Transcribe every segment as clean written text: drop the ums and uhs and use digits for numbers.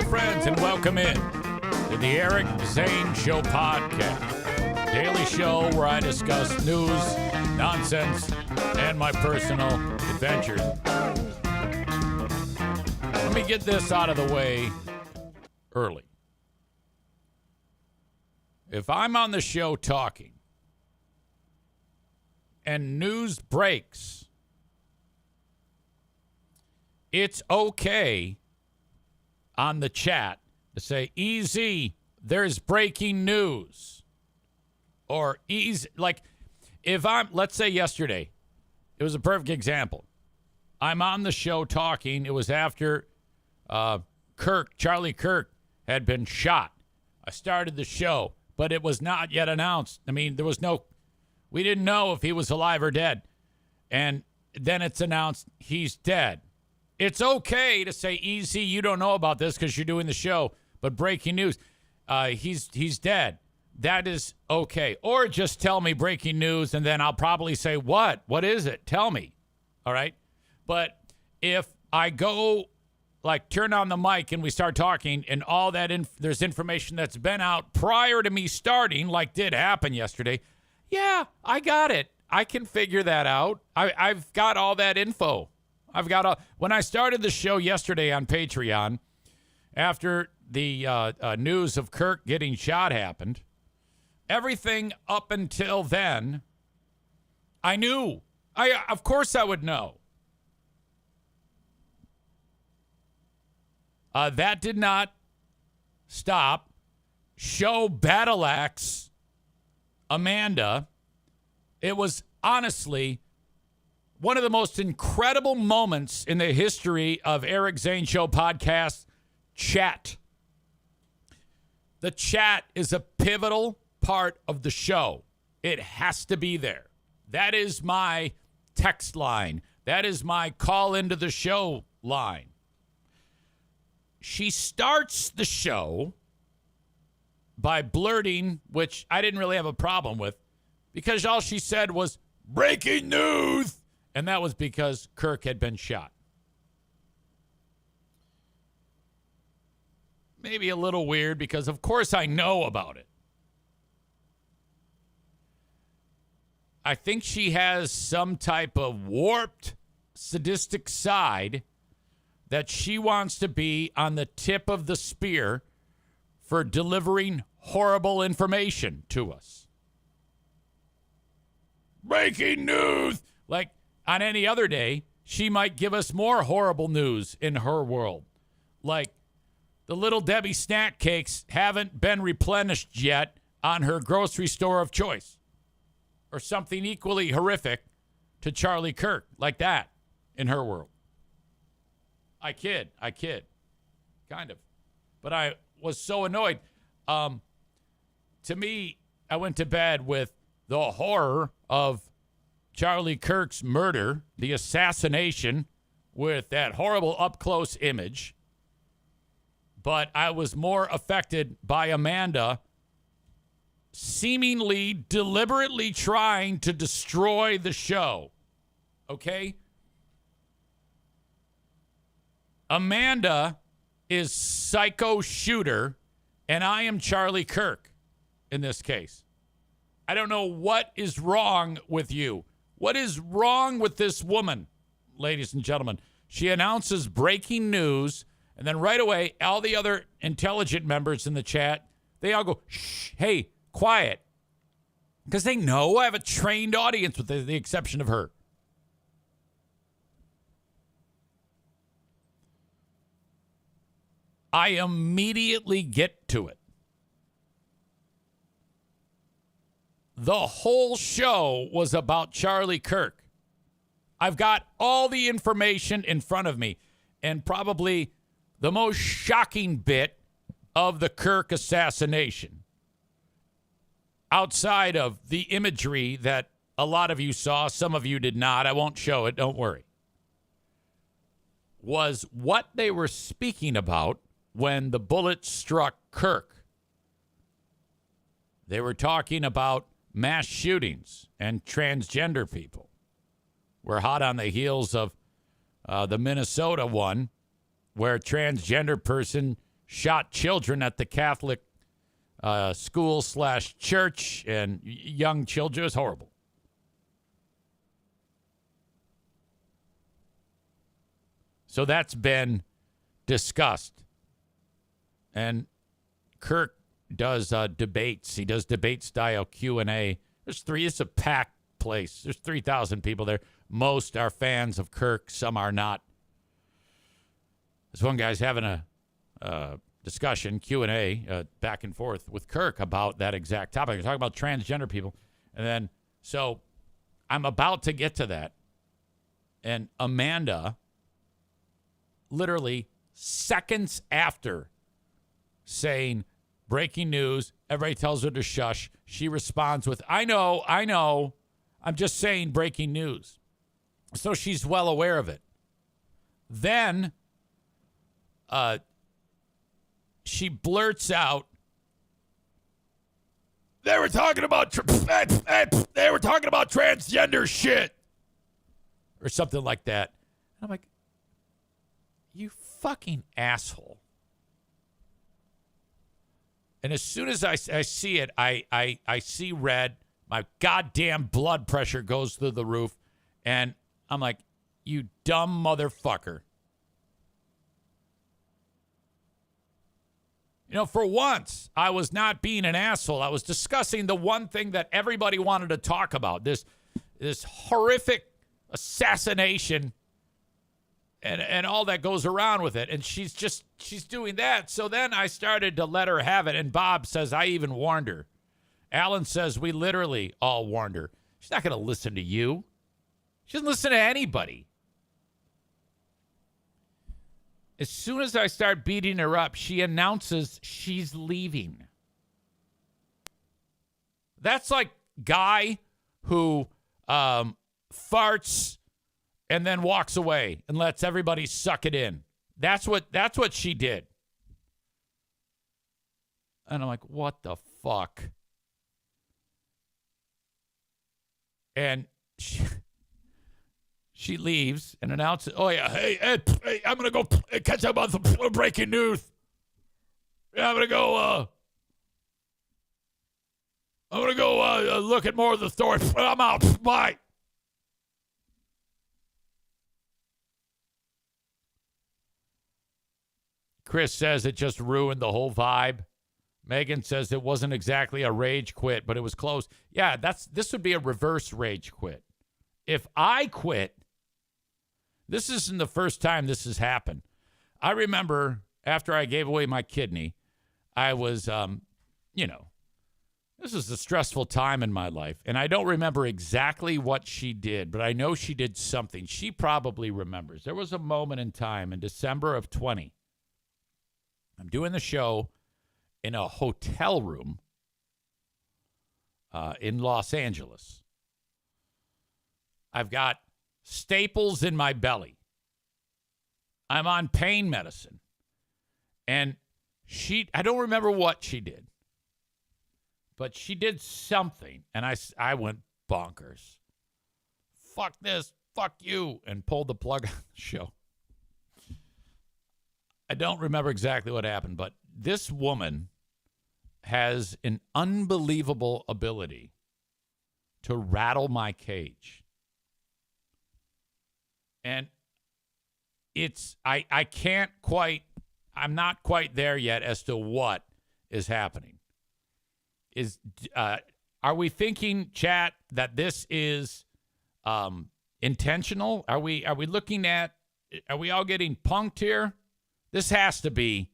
friends, and welcome in to the Eric Zane Show podcast, daily show where I discuss news, nonsense, and my personal adventures. Let me get this out of the way early. If I'm on the show talking and news breaks, it's okay on the chat to say, easy, there's breaking news. Or easy, like if let's say yesterday, it was a perfect example. I'm on the show talking. It was after Charlie Kirk had been shot. I started the show, but it was not yet announced. I mean, we didn't know if he was alive or dead. And then it's announced he's dead. It's okay to say, easy, you don't know about this because you're doing the show, but breaking news, he's dead. That is okay. Or just tell me breaking news, and then I'll probably say, what? What is it? Tell me. All right? But if I go, turn on the mic and we start talking, and all that, there's information that's been out prior to me starting, like did happen yesterday, yeah, I got it. I can figure that out. I've got all that info. When I started the show yesterday on Patreon, after the news of Kirk getting shot happened, everything up until then, I knew. Of course I would know. That did not stop show battle axe Amanda. It was honestly one of the most incredible moments in the history of Eric Zane Show podcast chat. The chat is a pivotal part of the show. It has to be there. That is my text line. That is my call into the show line. She starts the show by blurting, which I didn't really have a problem with, because all she said was, breaking news! And that was because Kirk had been shot. Maybe a little weird because, of course, I know about it. I think she has some type of warped, sadistic side that she wants to be on the tip of the spear for delivering horrible information to us. Breaking news! Like, on any other day, she might give us more horrible news in her world. Like, the Little Debbie snack cakes haven't been replenished yet on her grocery store of choice. Or something equally horrific to Charlie Kirk, like that, in her world. I kid. Kind of. But I was so annoyed. To me, I went to bed with the horror of Charlie Kirk's murder, the assassination, with that horrible up-close image. But I was more affected by Amanda seemingly deliberately trying to destroy the show. Okay? Amanda is psycho shooter, and I am Charlie Kirk in this case. I don't know what is wrong with you. What is wrong with this woman, ladies and gentlemen? She announces breaking news, and then right away, all the other intelligent members in the chat, they all go, shh, hey, quiet. Because they know I have a trained audience with the exception of her. I immediately get to it. The whole show was about Charlie Kirk. I've got all the information in front of me, and probably the most shocking bit of the Kirk assassination, outside of the imagery that a lot of you saw, some of you did not, I won't show it, don't worry, was what they were speaking about when the bullet struck Kirk. They were talking about mass shootings and transgender people. We're hot on the heels of the Minnesota one, where a transgender person shot children at the Catholic school/church and young children. It was horrible. So that's been discussed. And Kirk does debates. He does debate-style Q&A. It's a packed place. There's 3,000 people there. Most are fans of Kirk. Some are not. This one guy's having a discussion, Q&A, back and forth with Kirk about that exact topic. We're talking about transgender people. And then, so I'm about to get to that. And Amanda, literally seconds after saying, breaking news, everybody tells her to shush, she responds with, I know, I'm just saying breaking news. So she's well aware of it. Then she blurts out, they were talking about transgender shit, or something like that. And I'm like, you fucking asshole. And as soon as I see it, I see red. My goddamn blood pressure goes through the roof. And I'm like, you dumb motherfucker. You know, for once, I was not being an asshole. I was discussing the one thing that everybody wanted to talk about, this horrific assassination and all that goes around with it. And she's doing that. So then I started to let her have it. And Bob says, I even warned her. Alan says, we literally all warned her. She's not going to listen to you. She doesn't listen to anybody. As soon as I start beating her up, she announces she's leaving. That's like guy who farts and then walks away and lets everybody suck it in. That's what she did. And I'm like, what the fuck? And she leaves and announces, oh, yeah, hey, Ed, hey, I'm going to go catch up on some breaking news. Yeah, I'm going to go look at more of the story. I'm out. Bye. Chris says it just ruined the whole vibe. Megan says it wasn't exactly a rage quit, but it was close. Yeah, this would be a reverse rage quit. If I quit, this isn't the first time this has happened. I remember after I gave away my kidney, I was, this is a stressful time in my life. And I don't remember exactly what she did, but I know she did something. She probably remembers. There was a moment in time in December of 20. I'm doing the show in a hotel room in Los Angeles. I've got staples in my belly. I'm on pain medicine. And I don't remember what she did, but she did something. And I went bonkers. Fuck this, fuck you, and pulled the plug on the show. I don't remember exactly what happened, but this woman has an unbelievable ability to rattle my cage. And I can't quite, I'm not quite there yet as to what is happening. Are we thinking, chat, that this is intentional? Are we looking at, are we all getting punked here? This has to be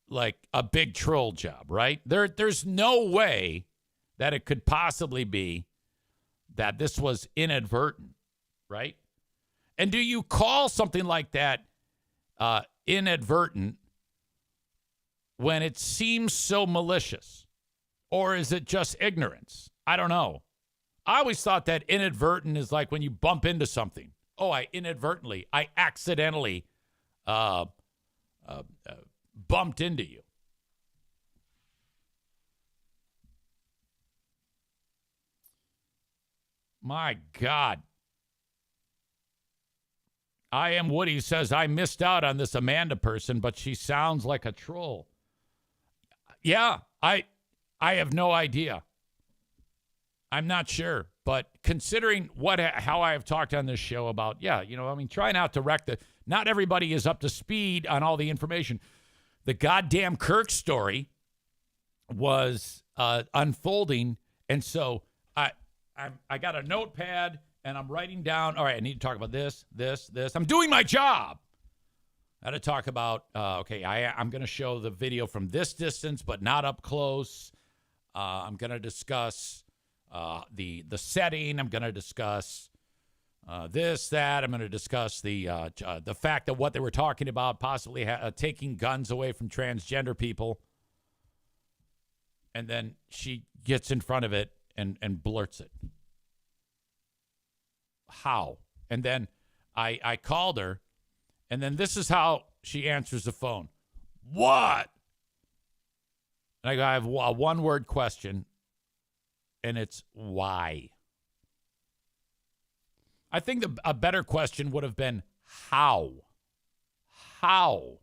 like a big troll job, right? There's no way that it could possibly be that this was inadvertent, right? And do you call something like that inadvertent when it seems so malicious? Or is it just ignorance? I don't know. I always thought that inadvertent is like when you bump into something. Oh, I accidentally bumped into you. My God. I Am Woody says, I missed out on this Amanda person, but she sounds like a troll. Yeah, I have no idea. I'm not sure. But considering how I have talked on this show about, try not to wreck not everybody is up to speed on all the information. The goddamn Kirk story was unfolding, and so I got a notepad, and I'm writing down, all right, I need to talk about this. I'm doing my job. I had to talk about, I'm going to show the video from this distance, but not up close. I'm going to discuss the setting. I'm going to discuss this, that. I'm going to discuss the fact that what they were talking about, possibly taking guns away from transgender people. And then she gets in front of it and blurts it. How? And then I called her, and then this is how she answers the phone. What? And I have a one-word question, and it's why. I think a better question would have been how. How?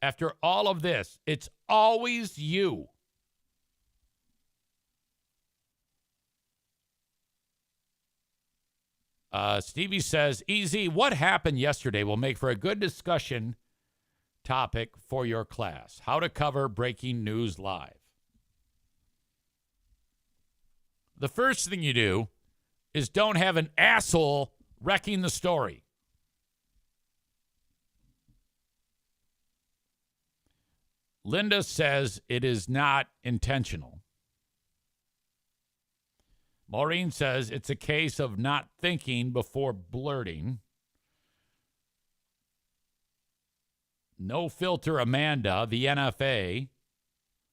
After all of this, it's always you. Stevie says, Easy, what happened yesterday will make for a good discussion topic for your class. How to cover breaking news live. The first thing you do is don't have an asshole wrecking the story. Linda says it is not intentional. Maureen says it's a case of not thinking before blurting. No Filter Amanda, the NFA.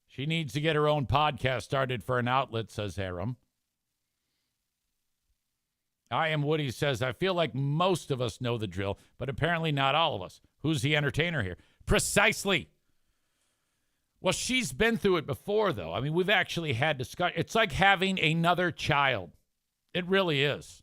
She needs to get her own podcast started for an outlet, says Aram. I Am Woody says, I feel like most of us know the drill, but apparently not all of us. Who's the entertainer here? Precisely. Well, she's been through it before, though. I mean, we've actually had discussion. It's like having another child. It really is.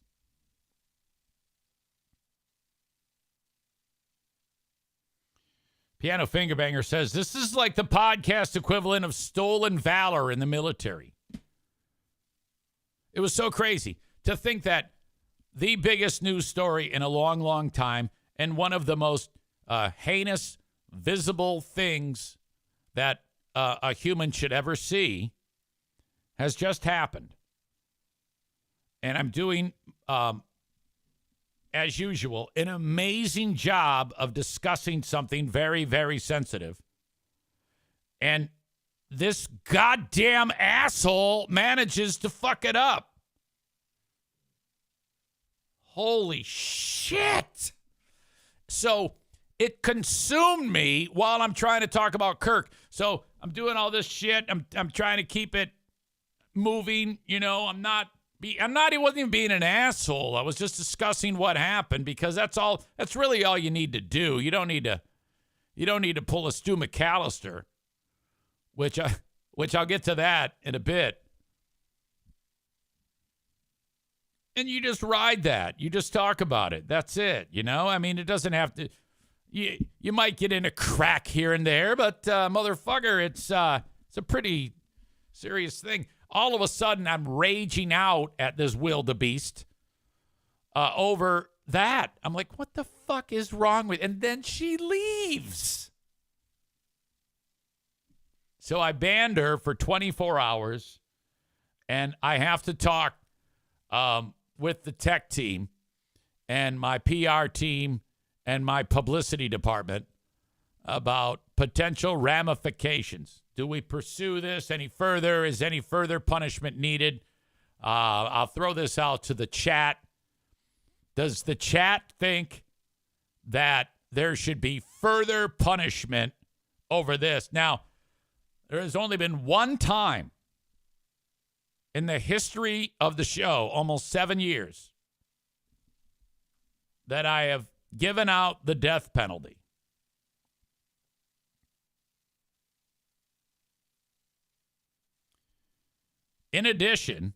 Piano Fingerbanger says, this is like the podcast equivalent of stolen valor in the military. It was so crazy to think that the biggest news story in a long, long time and one of the most heinous, visible things that a human should ever see has just happened. And I'm doing, as usual, an amazing job of discussing something very, very sensitive. And this goddamn asshole manages to fuck it up. Holy shit. So it consumed me while I'm trying to talk about Kirk. So I'm doing all this shit. I'm trying to keep it moving. You know, I wasn't even being an asshole. I was just discussing what happened because that's really all you need to do. You don't need to pull a Stu McAllister, which I'll get to that in a bit. And you just ride that. You just talk about it. That's it. You know, I mean, it doesn't have to. You might get in a crack here and there, but motherfucker, it's a pretty serious thing. All of a sudden, I'm raging out at this wildebeest over that. I'm like, what the fuck is wrong with? And then she leaves. So I banned her for 24 hours, and I have to talk with the tech team and my PR team and my publicity department about potential ramifications. Do we pursue this any further? Is any further punishment needed? I'll throw this out to the chat. Does the chat think that there should be further punishment over this? Now, there has only been one time in the history of the show, almost 7 years, that I have given out the death penalty. In addition,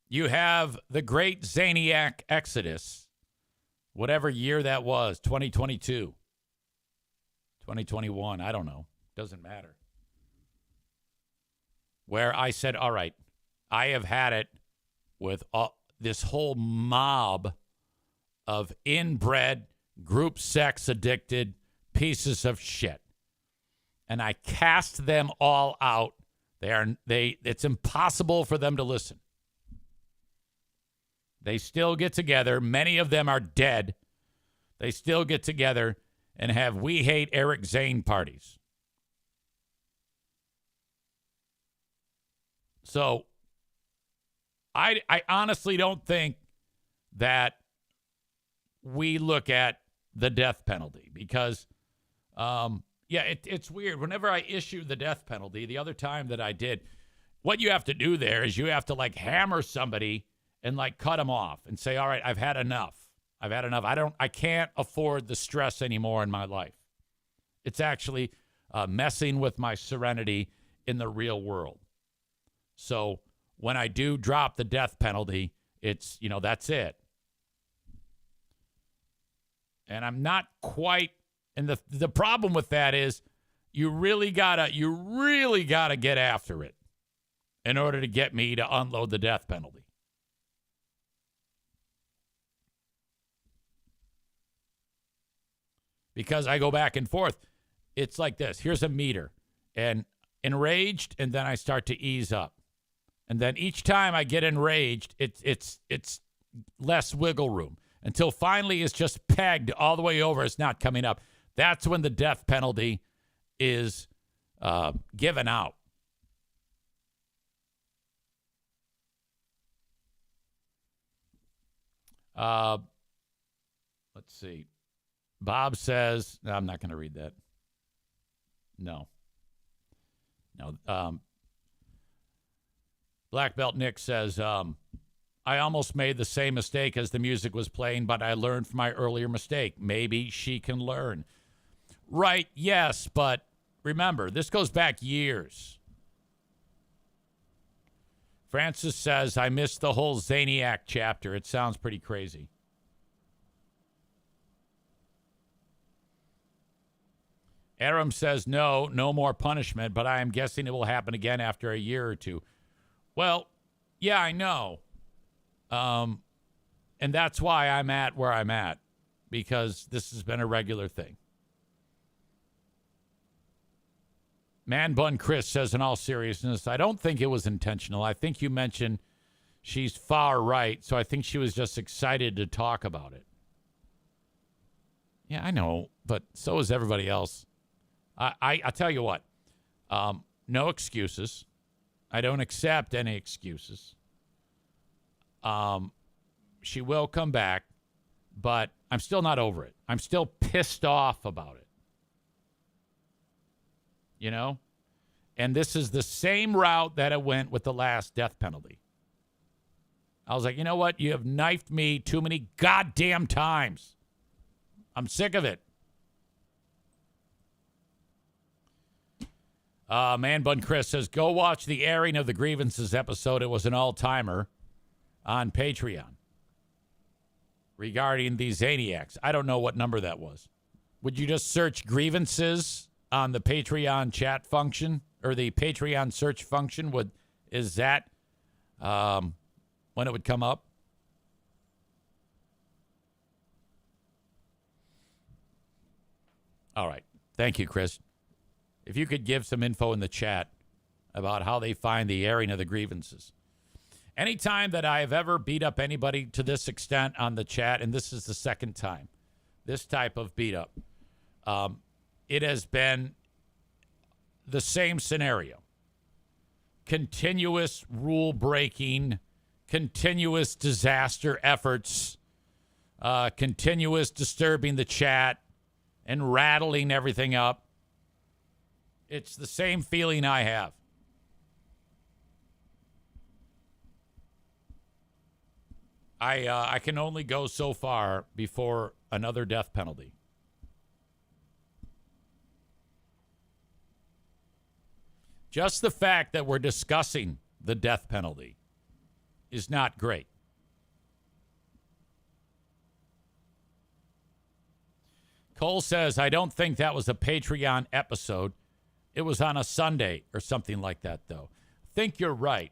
you have the great Zaniac Exodus whatever year that was, 2022, 2021, I don't know. Doesn't matter. Where I said, all right, I have had it with this whole mob of inbred, group sex addicted pieces of shit. And I cast them all out. It's impossible for them to listen. They still get together. Many of them are dead. They still get together and have We Hate Eric Zane parties. So I honestly don't think that we look at the death penalty because, it's weird. Whenever I issue the death penalty, the other time that I did, what you have to do there is you have to like hammer somebody and like cut them off and say, all right, I've had enough. I can't afford the stress anymore in my life. It's actually messing with my serenity in the real world. So when I do drop the death penalty, it's, that's it. And I'm not quite, and the problem with that is you really gotta get after it in order to get me to unload the death penalty. Because I go back and forth. It's like this. Here's a meter. And enraged, and then I start to ease up. And then each time I get enraged, it's less wiggle room. Until finally it's just pegged all the way over. It's not coming up. That's when the death penalty is given out. Let's see. Bob says, no, I'm not going to read that. No. Black Belt Nick says, I almost made the same mistake as the music was playing, but I learned from my earlier mistake. Maybe she can learn. Right, yes, but remember, this goes back years. Francis says, I missed the whole Zaniac chapter. It sounds pretty crazy. Aram says, no more punishment, but I am guessing it will happen again after a year or two. Well, yeah, I know. And that's why I'm at where I'm at, because this has been a regular thing. Man Bun Chris says, in all seriousness, I don't think it was intentional. I think you mentioned she's far right, so I think she was just excited to talk about it. Yeah, I know, but so is everybody else. I tell you what, no excuses. I don't accept any excuses. She will come back, but I'm still not over it. I'm still pissed off about it. And this is the same route that it went with the last death penalty. I was like, you know what? You have knifed me too many goddamn times. I'm sick of it. Man Bun Chris says, go watch the airing of the grievances episode. It was an all-timer on Patreon regarding the Zaniacs. I don't know what number that was. Would you just search grievances on the Patreon chat function or the Patreon search function? Is that when it would come up? All right. Thank you, Chris. If you could give some info in the chat about how they find the airing of the grievances. Anytime that I have ever beat up anybody to this extent on the chat, and this is the second time, this type of beat up, it has been the same scenario. Continuous rule breaking, continuous disaster efforts, continuous disturbing the chat and rattling everything up. It's the same feeling I have. I can only go so far before another death penalty. Just the fact that we're discussing the death penalty is not great. Cole says, I don't think that was a Patreon episode. It was on a Sunday or something like that, though. Think you're right.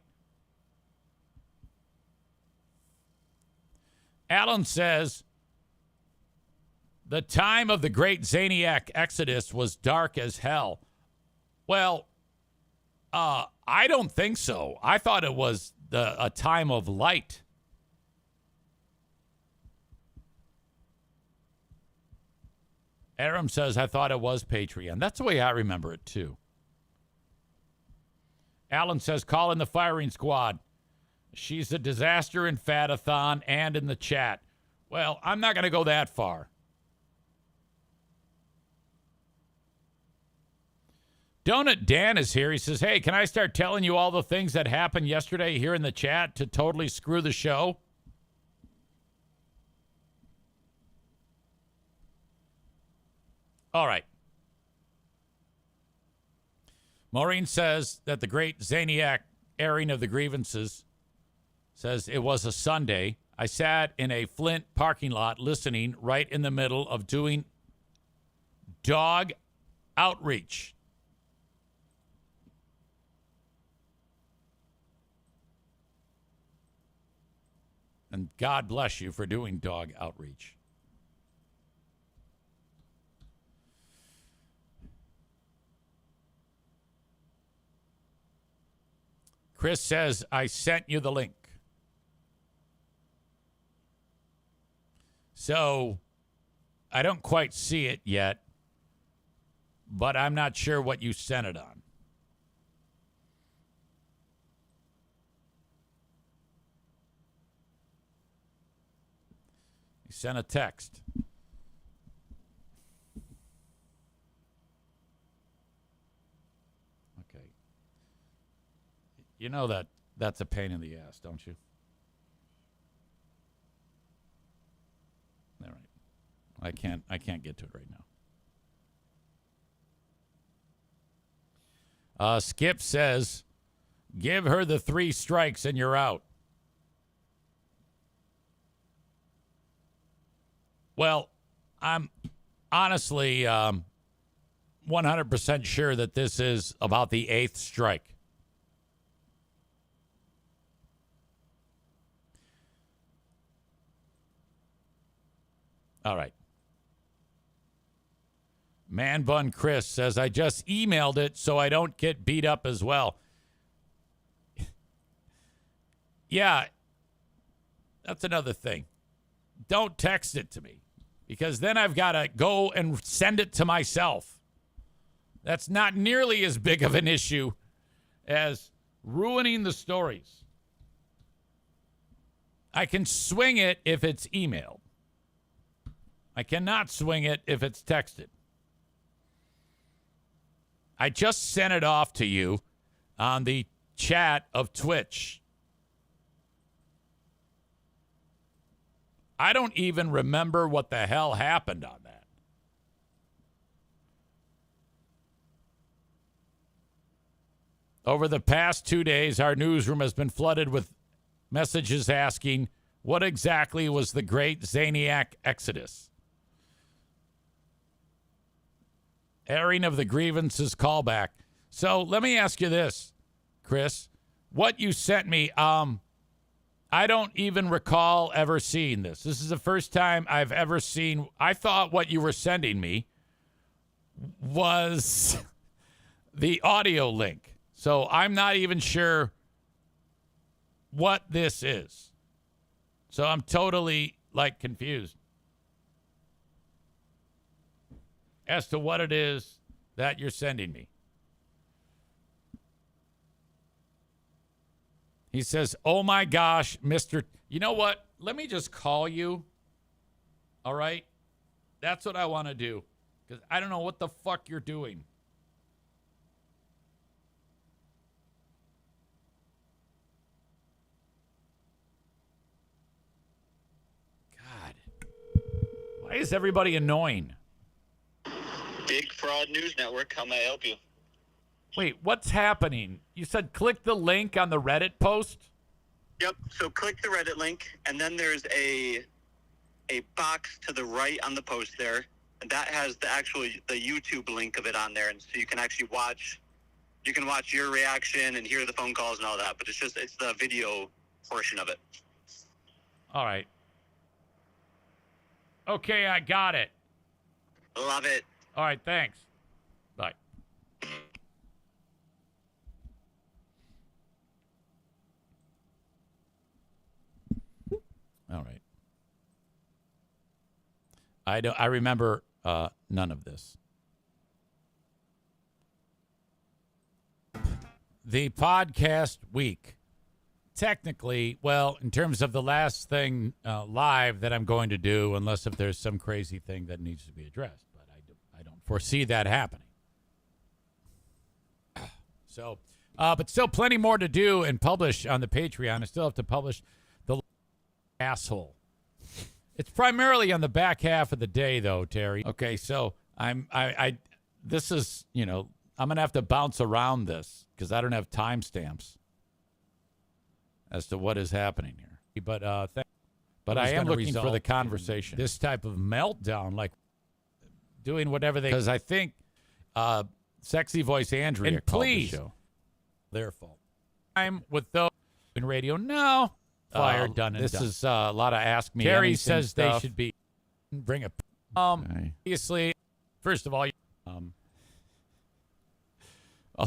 Alan says, the time of the great Zaniac Exodus was dark as hell. Well, I don't think so. I thought it was a time of light. Aram says, I thought it was Patreon. That's the way I remember it, too. Alan says, call in the firing squad. She's a disaster in Fatathon and in the chat. Well, I'm not going to go that far. Donut Dan is here. He says, hey, can I start telling you all the things that happened yesterday here in the chat to totally screw the show? All right. Maureen says that the great Zaniac airing of the grievances says it was a Sunday. I sat in a Flint parking lot listening right in the middle of doing dog outreach. And God bless you for doing dog outreach. Chris says, I sent you the link. So, I don't quite see it yet, but I'm not sure what you sent it on. You sent a text. Okay. You know that's a pain in the ass, don't you? All right. I can't get to it right now. Skip says, give her the 3 strikes and you're out. Well, I'm honestly 100% sure that this is about the 8th strike. All right. Man Bun Chris says, I just emailed it so I don't get beat up as well. Yeah, that's another thing. Don't text it to me because then I've got to go and send it to myself. That's not nearly as big of an issue as ruining the stories. I can swing it if it's emailed. I cannot swing it if it's texted. I just sent it off to you on the chat of Twitch. I don't even remember what the hell happened on that. Over the past 2 days, our newsroom has been flooded with messages asking, what exactly was the great Zaniac Exodus? Airing of the grievances callback. So let me ask you this, Chris. What you sent me, I don't even recall ever seeing this. This is the first time I've ever seen. I thought what you were sending me was the audio link. So I'm not even sure what this is. So I'm totally, confused as to what it is that you're sending me. He says, oh my gosh, Mr. You know what? Let me just call you. All right? That's what I want to do. Because I don't know what the fuck you're doing. God. Why is everybody annoying? Big Fraud News Network, how may I help you? Wait, what's happening? You said click the link on the Reddit post? Yep, so click the Reddit link, and then there's a box to the right on the post there. And that has the YouTube link of it on there, and so you can actually watch. You can watch your reaction and hear the phone calls and all that, but it's the video portion of it. All right. Okay, I got it. Love it. All right, thanks. Bye. All right. I remember none of this. The podcast week. Technically, well, in terms of the last thing live that I'm going to do, unless if there's some crazy thing that needs to be addressed, but I don't foresee that happening. So, but still plenty more to do and publish on the Patreon. I still have to publish the asshole. It's primarily on the back half of the day, though, Terry. Okay, so this is, I'm going to have to bounce around this because I don't have timestamps as to what is happening here. But I am looking for the conversation. This type of meltdown, like doing whatever they... Because I think Sexy Voice Andrea and called the show. Their fault. I'm with those in radio. No. Fire done and done. This is a lot of Ask Me Terry says stuff. They should be... Bring a... Obviously, first of all... all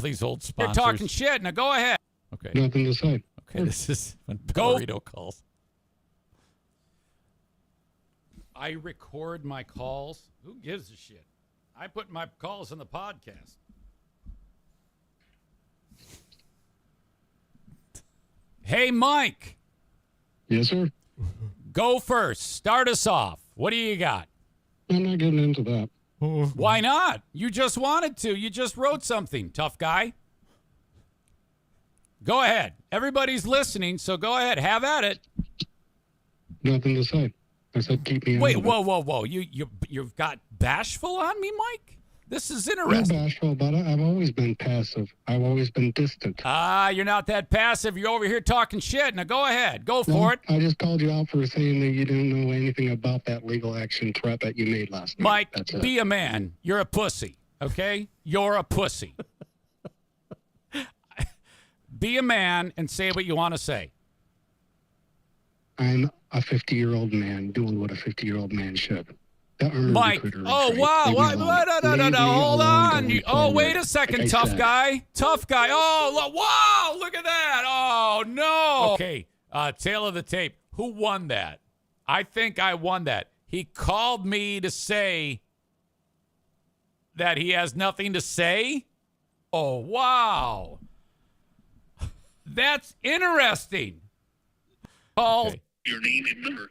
these old sponsors. You're talking shit. Now go ahead. Okay. Nothing to say. Okay, this is when Burrito calls. I record my calls. Who gives a shit? I put my calls on the podcast. Hey, Mike. Yes, sir. Go first. Start us off. What do you got? I'm not getting into that. Why not? You just wanted to. You just wrote something, tough guy. Go ahead. Everybody's listening, so go ahead. Have at it. Nothing to say. I said keep me. Wait, whoa. You've got bashful on me, Mike? This is interesting. I'm bashful about it. I've always been passive. I've always been distant. You're not that passive. You're over here talking shit. Now go ahead. Go for it. I just called you out for saying that you didn't know anything about that legal action threat that you made last night. Mike, be a man. You're a pussy, okay? You're a pussy. Be a man and say what you want to say. I'm a 50-year-old man doing what a 50-year-old man should. Mike, oh, wow. No. Hold on. Wait a second, tough guy. Tough guy. Oh, wow. Look at that. Oh, no. Okay. Tail of the tape. Who won that? I think I won that. He called me to say that he has nothing to say. Oh, wow. That's interesting. Call your name and number.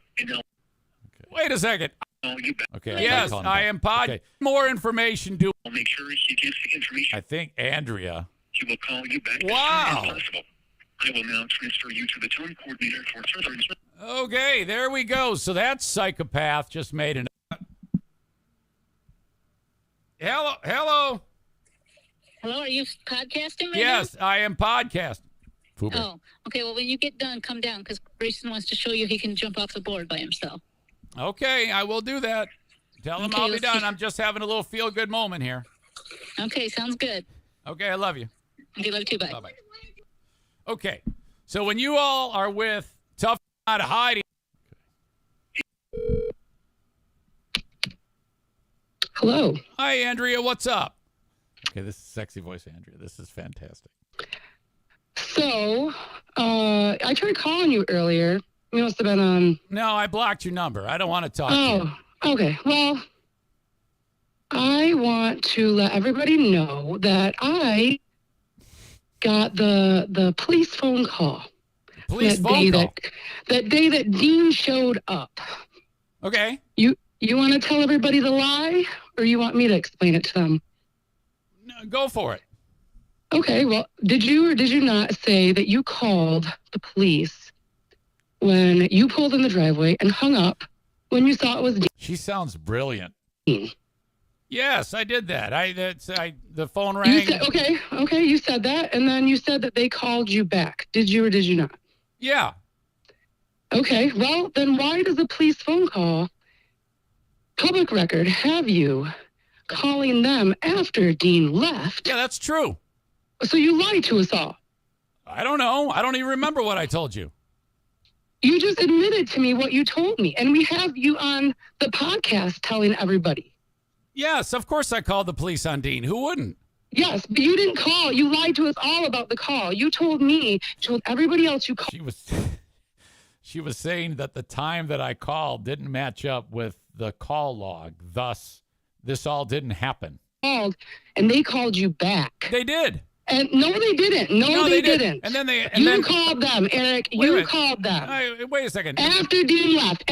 Wait a second. You back. Okay. Yes, I am pod. Okay. More information. I'll make sure he gives the information. I think Andrea. She will call you back wow. as soon as possible. I will now transfer you to the tone coordinator for further instructions. Okay, there we go. So that psychopath just made an. Hello. Hello, are you podcasting right yes, now? I am podcasting. Oh, okay. Well, when you get done, come down because Grayson wants to show you he can jump off the board by himself. Okay, I will do that. Tell him I'll be done. I'm just having a little feel-good moment here. Okay, sounds good. Okay, I love you. Okay, love you too. Bye. Bye-bye. Okay, so when you all are with Tough Out of Hiding. Hello. Hi, Andrea. What's up? Okay, this is Sexy Voice Andrea. This is fantastic. So, I tried calling you earlier. You must have been on... No, I blocked your number. I don't want to talk to you. Oh, okay. Well, I want to let everybody know that I got the police phone call. Police phone call? That day that Dean showed up. Okay. You want to tell everybody the lie, or you want me to explain it to them? No, go for it. Okay, well, did you or did you not say that you called the police when you pulled in the driveway and hung up when you saw it was Dean? She sounds brilliant. Yes, I did that. The phone rang. You said, okay, you said that, and then you said that they called you back. Did you or did you not? Yeah. Okay, well, then why does a police phone call public record have you calling them after Dean left. Yeah, that's true. So you lied to us all. I don't know. I don't even remember what I told you. You just admitted to me what you told me. And we have you on the podcast telling everybody. Yes, of course I called the police on Dean. Who wouldn't? Yes, but you didn't call. You lied to us all about the call. You told me, told everybody else you called. She was saying that the time that I called didn't match up with the call log. Thus, this all didn't happen. And they called you back. They did. And no, they didn't. No, they didn't. And then you called them, Eric. You called them. Wait a second. After Dean left.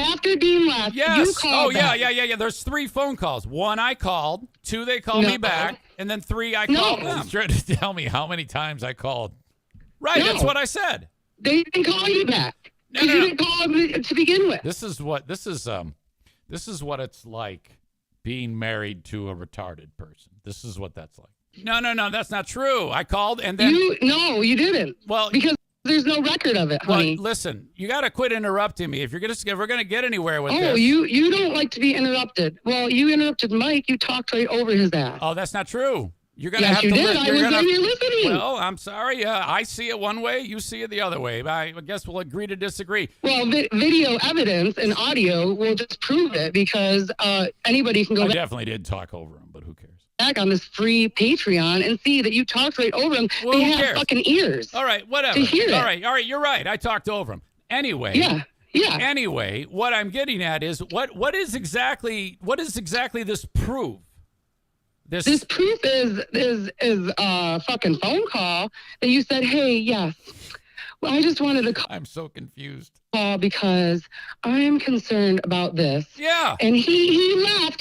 Yes. You called them. Yeah. There's 3 phone calls. 1 I called. 2 they called me back. And then 3 I called them. Trying to tell me how many times I called. Right. That's what I said. They didn't call you back. No. You didn't call them to begin with. This is what it's like being married to a retarded person. This is what that's like. No, that's not true. I called and then you didn't. Well, because there's no record of it, honey. Well, listen, you got to quit interrupting me if we're gonna get anywhere with this. Oh, you don't like to be interrupted. Well, you interrupted Mike. You talked right over his ass. Oh, that's not true. You're gonna yes, have you to. Did. I was there listening. Well, I'm sorry. I see it one way. You see it the other way. I guess we'll agree to disagree. Well, video evidence and audio will just prove it because anybody can go. I definitely did talk over him, but who cares? Back on this free Patreon and see that you talked right over them. Well, they who have cares? Fucking ears. All right, whatever. To hear it. All right, you're right. I talked over him. Anyway. Yeah. Anyway, what I'm getting at is what is exactly this proof? This proof is a fucking phone call that you said, hey, yes. Well, I just wanted to call. I'm so confused. Because I'm concerned about this. Yeah. And he left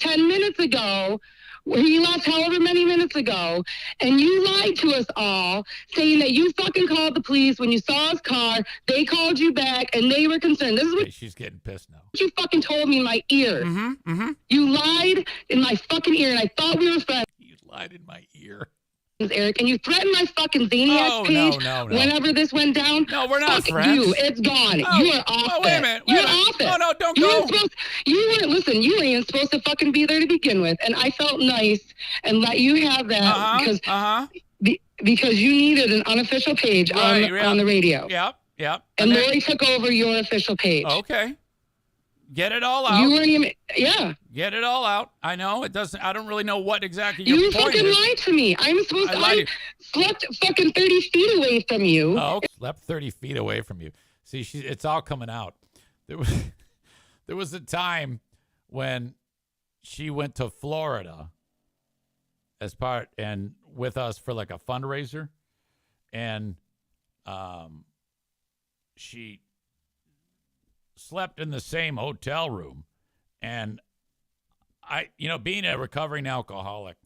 10 minutes ago. He left however many minutes ago, and you lied to us all, saying that you fucking called the police when you saw his car. They called you back, and they were concerned. This is what she's getting pissed now. You fucking told me in my ear. Mm-hmm. You lied in my fucking ear, and I thought we were friends. You lied in my ear. Eric, and you threatened my fucking zany ass page whenever this went down. No, we're not Fuck friends. You, it's gone. Oh, you are off it. Wait a minute. You're off it. No, don't go. You weren't even supposed to fucking be there to begin with, and I felt nice and let you have that because you needed an unofficial page on the radio. Yep. And Lori took over your official page. Okay. Get it all out. You weren't even, yeah. Get it all out. I know it doesn't. I don't really know what exactly your you point fucking is. lied to me. I slept fucking 30 feet away from you. Oh, slept 30 feet away from you. See, it's all coming out. There was a time when she went to Florida and with us for like a fundraiser, and she slept in the same hotel room. And being a recovering alcoholic,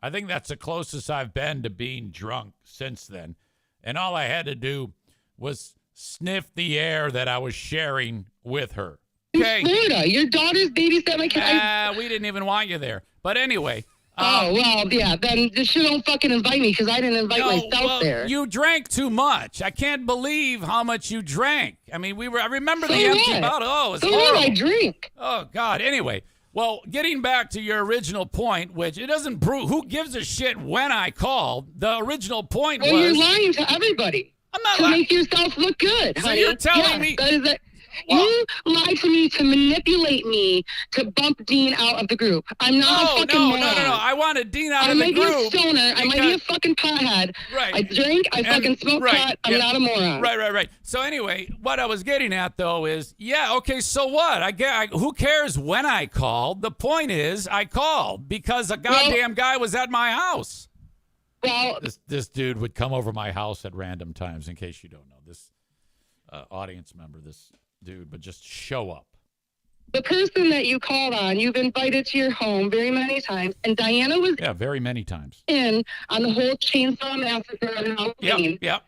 I think that's the closest I've been to being drunk since then. And all I had to do was sniff the air that I was sharing with her. Okay. In Florida, your daughter's babysat my kid. We didn't even want you there. But anyway. Then she don't fucking invite me because I didn't invite myself there. You drank too much. I can't believe how much you drank. I mean, I remember the empty bottle. Oh, it's horrible. I drink. Oh, God. Anyway, well, getting back to your original point, which it doesn't prove who gives a shit when I called. The original point was. You're lying to everybody. I'm not lying. To make yourself look good. So honey. You're telling me. That is it. You lied to me to manipulate me to bump Dean out of the group. I'm not a fucking moron. No. I wanted Dean out of the group. I might be a stoner. I might be a fucking pothead. Right. I drink. I fucking smoke pot. I'm not a moron. Right. So anyway, what I was getting at, though, is, okay, so what? Who cares when I called? The point is I called because a goddamn guy was at my house. Well, this dude would come over my house at random times, in case you don't know. This audience member, this dude would just show up. The person that you called on, you've invited to your home very many times, and Diana was very many times in on the whole chainsaw massacre on Halloween. Yep.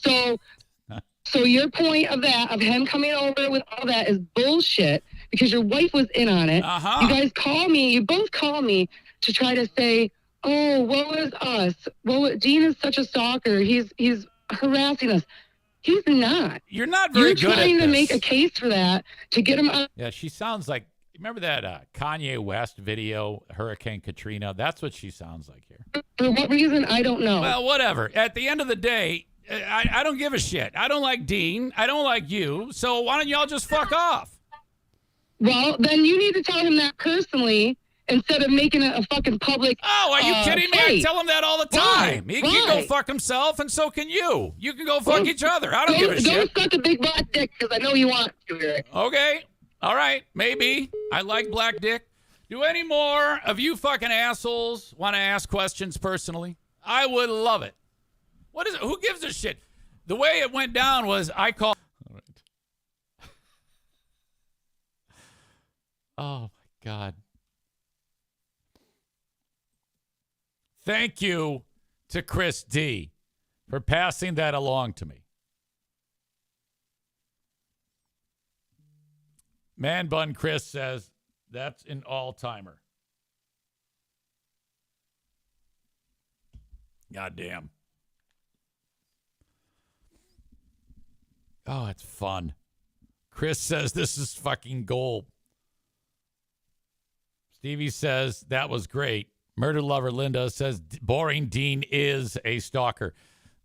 So your point of him coming over with all that is bullshit because your wife was in on it. You guys you both call me to try to say, oh, what was us? Well, Dean is such a stalker. He's harassing us. He's not. You're not very You're good at trying to this. make a case for that to get him out. Yeah, she sounds like, remember that Kanye West video, Hurricane Katrina? That's what she sounds like here. For what reason? I don't know. Well, whatever. At the end of the day, I don't give a shit. I don't like Dean. I don't like you. So why don't y'all just fuck off? Well, then you need to tell him that personally instead of making it a fucking public. Oh, are you kidding me? I fight. tell him that all the time. He can go fuck himself, and so can you. You can go fuck each other. I don't give a shit. Go suck a big black dick, because I know you want to, Eric. Okay. All right. Maybe. I like black dick. Do any more of you fucking assholes want to ask questions personally? I would love it. What is it? Who gives a shit? The way it went down was I called. All right. Oh, my God. Thank you to Chris D for passing that along to me. Man Bun Chris says that's an all-timer. Goddamn. Oh, it's fun. Chris says this is fucking gold. Stevie says that was great. Murder Lover Linda says boring Dean is a stalker.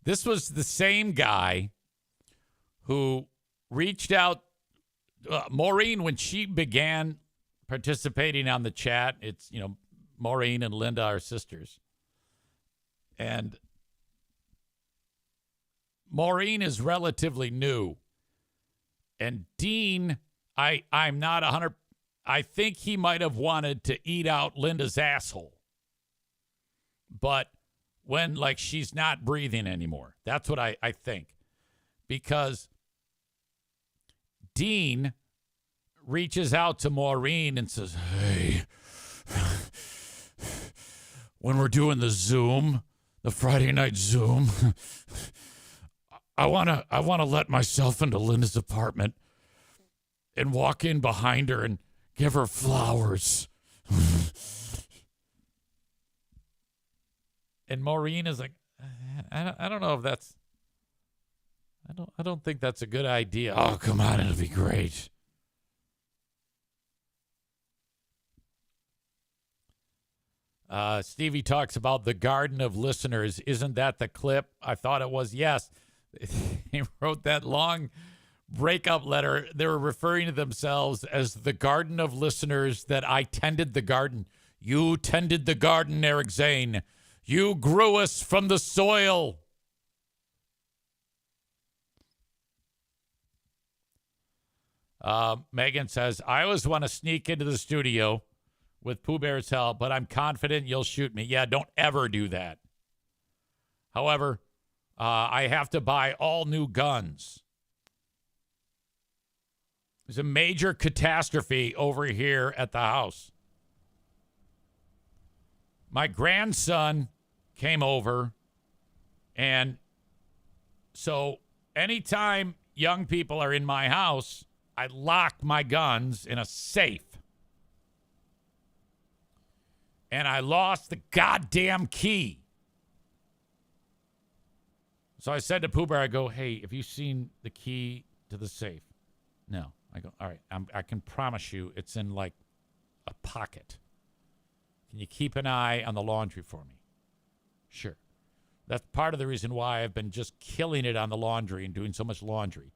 This was the same guy who reached out. Maureen, when she began participating on the chat, it's, you know, Maureen and Linda are sisters. And Maureen is relatively new. And Dean, I'm not 100. I think he might have wanted to eat out Linda's asshole. But when, like, she's not breathing anymore. That's what I think. Because Dean reaches out to Maureen and says, hey, when we're doing the Zoom, the Friday night Zoom, I want to let myself into Linda's apartment and walk in behind her and give her flowers. And Maureen is like, I don't know if that's, I don't think that's a good idea. Oh, come on, it'll be great. Stevie talks about the garden of listeners. Isn't that the clip? I thought it was. Yes. He wrote that long breakup letter. They were referring to themselves as the garden of listeners, that I tended the garden. You tended the garden, Eric Zane. You grew us from the soil. Megan says, I always want to sneak into the studio with Pooh Bear's help, but I'm confident you'll shoot me. Yeah, don't ever do that. However, I have to buy all new guns. There's a major catastrophe over here at the house. My grandson came over, and so anytime young people are in my house, I lock my guns in a safe. And I lost the goddamn key. So I said to Pooh Bear, I go, hey, have you seen the key to the safe? No. I go, all right, I can promise you it's in, like, a pocket. Can you keep an eye on the laundry for me? Sure. That's part of the reason why I've been just killing it on the laundry and doing so much laundry.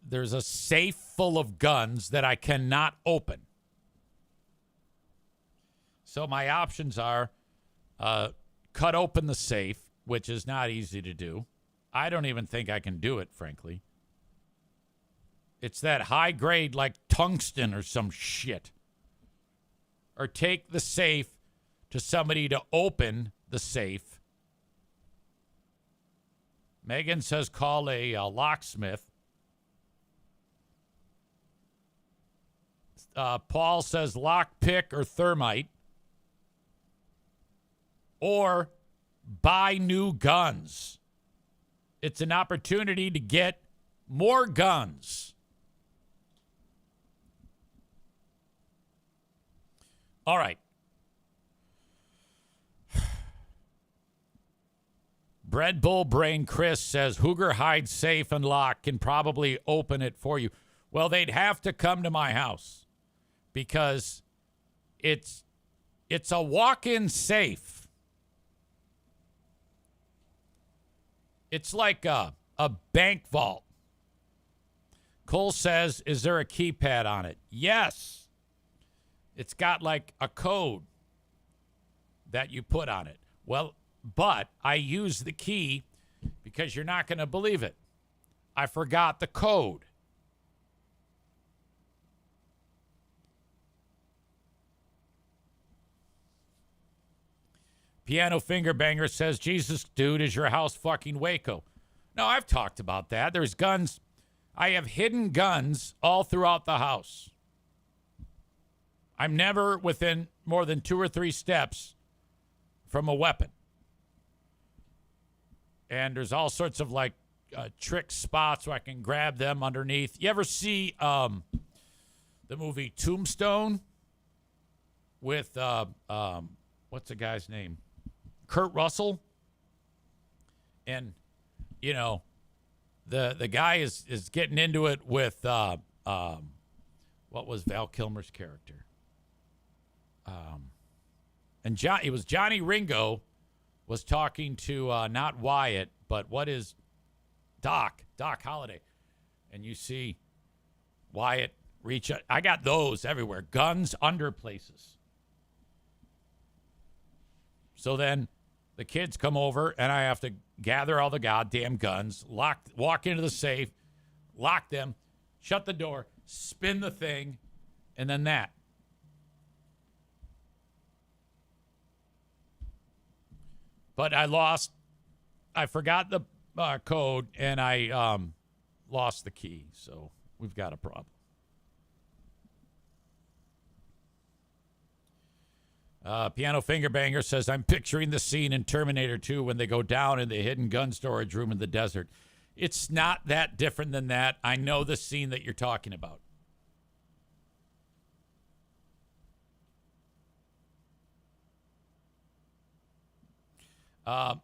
There's a safe full of guns that I cannot open. So my options are cut open the safe, which is not easy to do. I don't even think I can do it, frankly. It's that high grade, like tungsten or some shit. Or take the safe to somebody to open the safe. Megan says call a locksmith. Paul says lockpick or thermite. Or buy new guns. It's an opportunity to get more guns. All right. Bread Bull Brain Chris says Hooger hides safe and lock, can probably open it for you. Well, they'd have to come to my house because it's a walk-in safe. It's like a bank vault. Cole says, is there a keypad on it? Yes. It's got like a code that you put on it. Well, but I use the key because you're not going to believe it. I forgot the code. Piano Finger Banger says, Jesus, dude, is your house fucking Waco? No, I've talked about that. There's guns. I have hidden guns all throughout the house. I'm never within more than 2 or 3 steps from a weapon. And there's all sorts of like trick spots where I can grab them underneath. You ever see the movie Tombstone with what's the guy's name? Kurt Russell? And you know, the guy is getting into it with what was Val Kilmer's character? And it was Johnny Ringo was talking to not Wyatt, but what is Doc Holliday. And you see Wyatt reach out. I got those everywhere. Guns under places. So then the kids come over and I have to gather all the goddamn guns, walk into the safe, lock them, shut the door, spin the thing, and then that. But I forgot the code, and I lost the key, so we've got a problem. Piano Finger Banger says, I'm picturing the scene in Terminator 2 when they go down in the hidden gun storage room in the desert. It's not that different than that. I know the scene that you're talking about.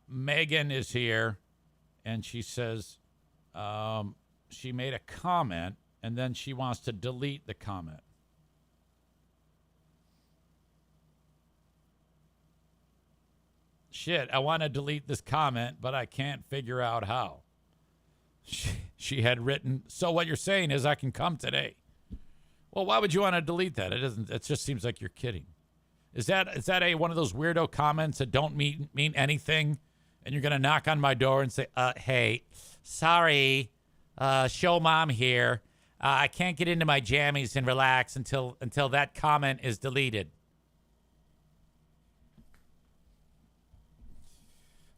Megan is here, and she says she made a comment, and then she wants to delete the comment. Shit, I want to delete this comment, but I can't figure out how. She had written, so what you're saying is I can come today. Well, why would you want to delete that? It just seems like you're kidding. Is that one of those weirdo comments that don't mean anything, and you're gonna knock on my door and say, "Hey, sorry, show mom here. I can't get into my jammies and relax until that comment is deleted."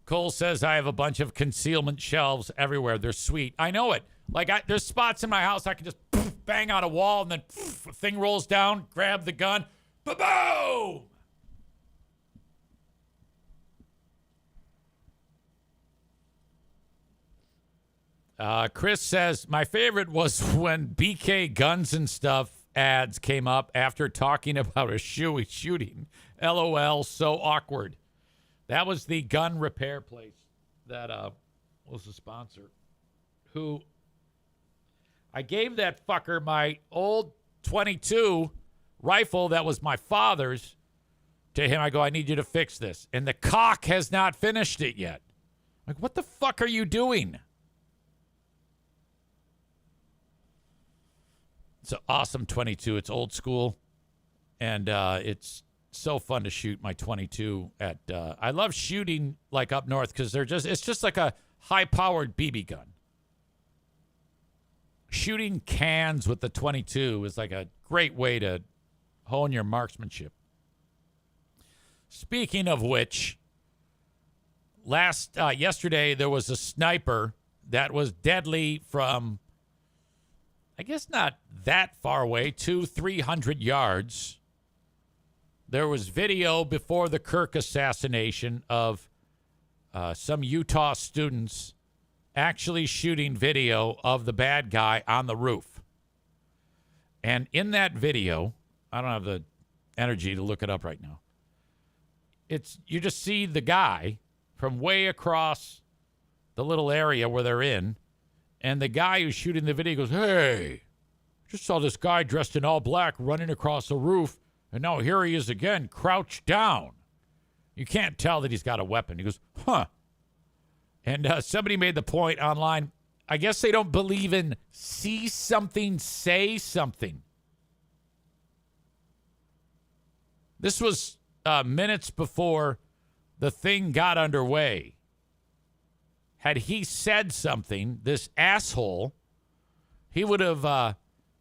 Cole says I have a bunch of concealment shelves everywhere. They're sweet. I know it. Like there's spots in my house I can just bang out a wall and then thing rolls down, grab the gun. Ba-boom! Chris says, my favorite was when BK Guns and Stuff ads came up after talking about a shooting. LOL, so awkward. That was the gun repair place that was the sponsor. Who I gave that fucker my old 22 rifle that was my father's to him. I go, I need you to fix this. And the cock has not finished it yet. Like, what the fuck are you doing? It's an awesome 22. It's old school. And it's so fun to shoot my 22 at. I love shooting like up north because it's just like a high-powered BB gun. Shooting cans with the 22 is like a great way to hone your marksmanship. Speaking of which, yesterday there was a sniper that was deadly from, I guess not that far away, 200-300 yards. There was video before the Kirk assassination of some Utah students actually shooting video of the bad guy on the roof. And in that video, I don't have the energy to look it up right now. You just see the guy from way across the little area where they're in. And the guy who's shooting the video goes, "Hey, just saw this guy dressed in all black running across the roof. And now here he is again, crouched down. You can't tell that he's got a weapon." He goes, "Huh." And somebody made the point online, I guess they don't believe in see something, say something. This was minutes before the thing got underway. Had he said something, this asshole, he would have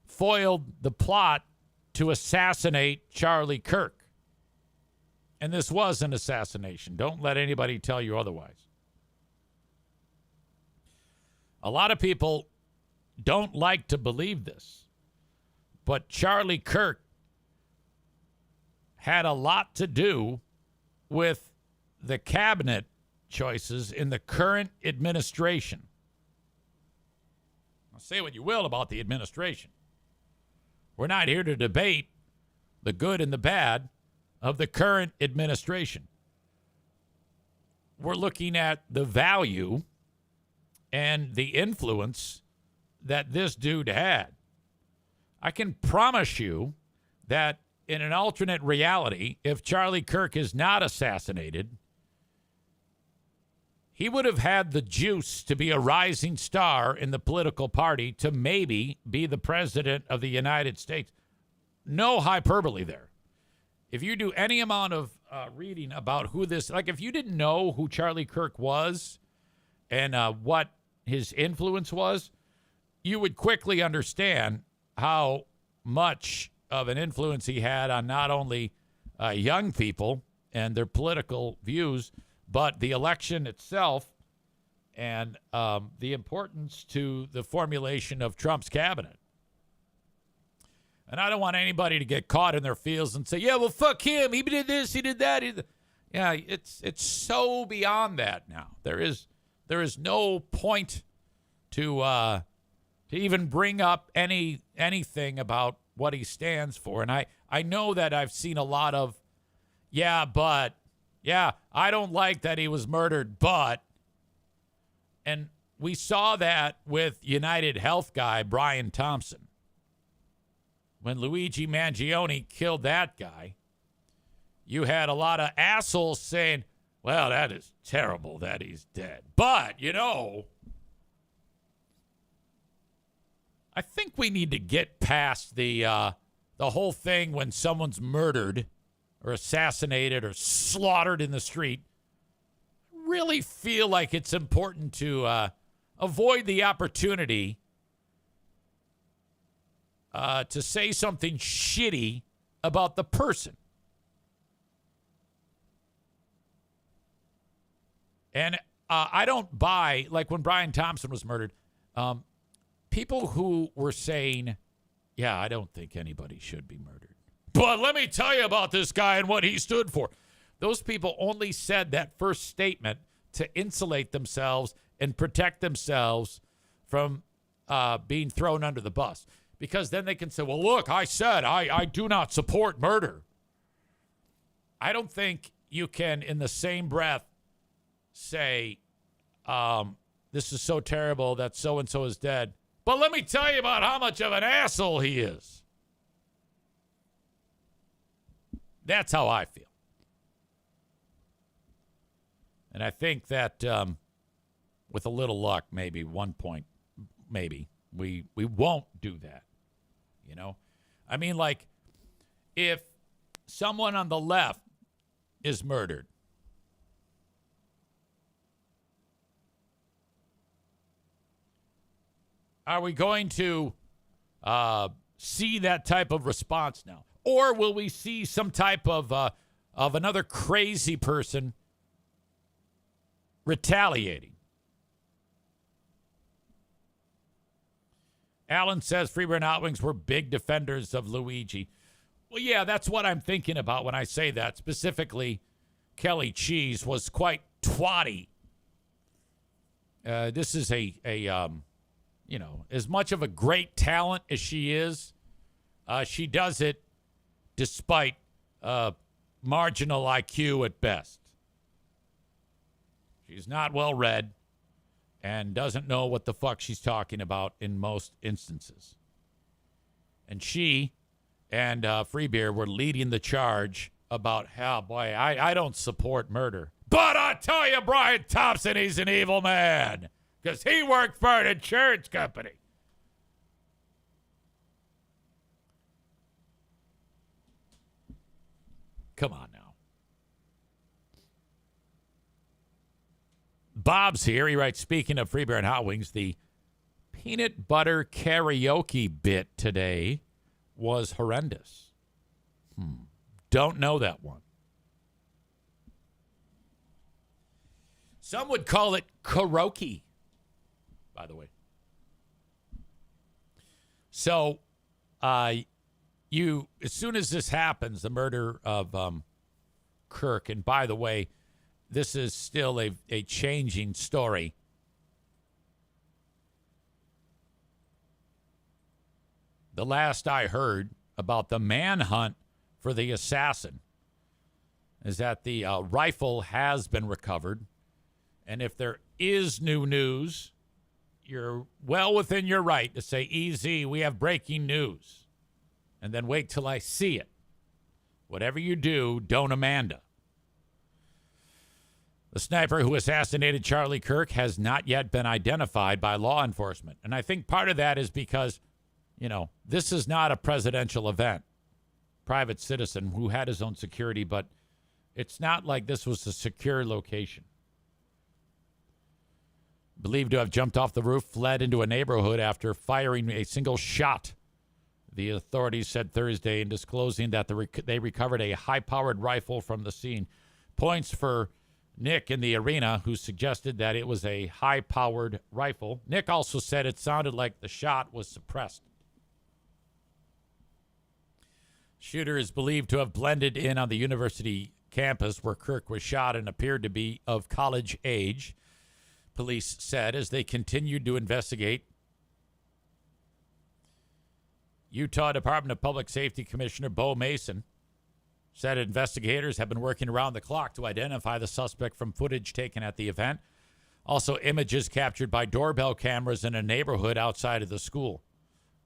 foiled the plot to assassinate Charlie Kirk. And this was an assassination. Don't let anybody tell you otherwise. A lot of people don't like to believe this, but Charlie Kirk had a lot to do with the cabinet choices in the current administration. I'll say what you will about the administration. We're not here to debate the good and the bad of the current administration. We're looking at the value and the influence that this dude had. I can promise you that in an alternate reality, if Charlie Kirk is not assassinated, he would have had the juice to be a rising star in the political party to maybe be the president of the United States. No hyperbole there. If you do any amount of reading about who this, like if you didn't know who Charlie Kirk was and what his influence was, you would quickly understand how much of an influence he had on not only young people and their political views, but the election itself and the importance to the formulation of Trump's cabinet. And I don't want anybody to get caught in their feels and say, "Yeah, well, fuck him. He did this, he did that." Yeah, it's so beyond that now. There is no point to even bring up anything about what he stands for. And I know that I've seen a lot of, I don't like that he was murdered, but. And we saw that with United Health guy Brian Thompson. When Luigi Mangione killed that guy, you had a lot of assholes saying, "Well, that is terrible that he's dead. But, I think we need to get past the whole thing when someone's murdered or assassinated or slaughtered in the street. Really feel like it's important to avoid the opportunity to say something shitty about the person." And I don't buy, like when Brian Thompson was murdered, people who were saying, "I don't think anybody should be murdered, but let me tell you about this guy and what he stood for." Those people only said that first statement to insulate themselves and protect themselves from being thrown under the bus. Because then they can say, "Well, look, I said I do not support murder." I don't think you can, in the same breath, say, "This is so terrible that so-and-so is dead, but let me tell you about how much of an asshole he is." That's how I feel. And I think that with a little luck, maybe one point, maybe we won't do that. I mean, like, if someone on the left is murdered, are we going to see that type of response now? Or will we see some type of another crazy person retaliating? Alan says Freeburn Hot Wings were big defenders of Luigi. Well, yeah, that's what I'm thinking about when I say that. Specifically, Kelly Cheese was quite twatty. This is as much of a great talent as she is, she does it despite marginal IQ at best. She's not well read. and doesn't know what the fuck she's talking about in most instances. And she and Freebeer were leading the charge about how, boy, I don't support murder. But I tell you, Brian Thompson, he's an evil man because he worked for an insurance company. Come on now. Bob's here. He writes, speaking of Free Beer and Hot Wings, the peanut butter karaoke bit today was horrendous. Don't know that one. Some would call it karaoke, by the way. So, as soon as this happens, the murder of Kirk, and by the way, this is still a changing story. The last I heard about the manhunt for the assassin is that the rifle has been recovered. And if there is new news, you're well within your right to say, easy, we have breaking news. And then wait till I see it. Whatever you do, don't Amanda. The sniper who assassinated Charlie Kirk has not yet been identified by law enforcement. And I think part of that is because, this is not a presidential event. Private citizen who had his own security, but it's not like this was a secure location. Believed to have jumped off the roof, fled into a neighborhood after firing a single shot. The authorities said Thursday in disclosing that they recovered a high-powered rifle from the scene. Points for Nick in the arena, who suggested that it was a high-powered rifle. Nick also said it sounded like the shot was suppressed. Shooter is believed to have blended in on the university campus where Kirk was shot and appeared to be of college age, police said as they continued to investigate. Utah Department of Public Safety Commissioner Bo Mason said investigators have been working around the clock to identify the suspect from footage taken at the event. Also, images captured by doorbell cameras in a neighborhood outside of the school.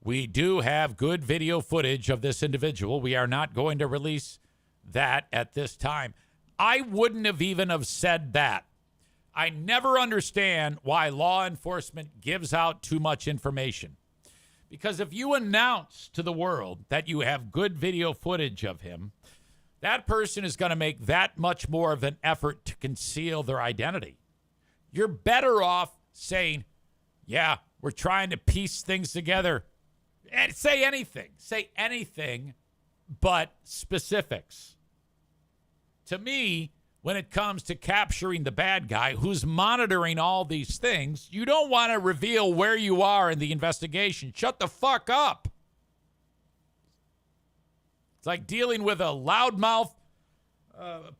We do have good video footage of this individual. We are not going to release that at this time. I wouldn't have even have said that. I never understand why law enforcement gives out too much information. Because if you announce to the world that you have good video footage of him, that person is going to make that much more of an effort to conceal their identity. You're better off saying, yeah, we're trying to piece things together. And say anything but specifics. To me, when it comes to capturing the bad guy who's monitoring all these things, you don't want to reveal where you are in the investigation. Shut the fuck up. It's like dealing with a loudmouth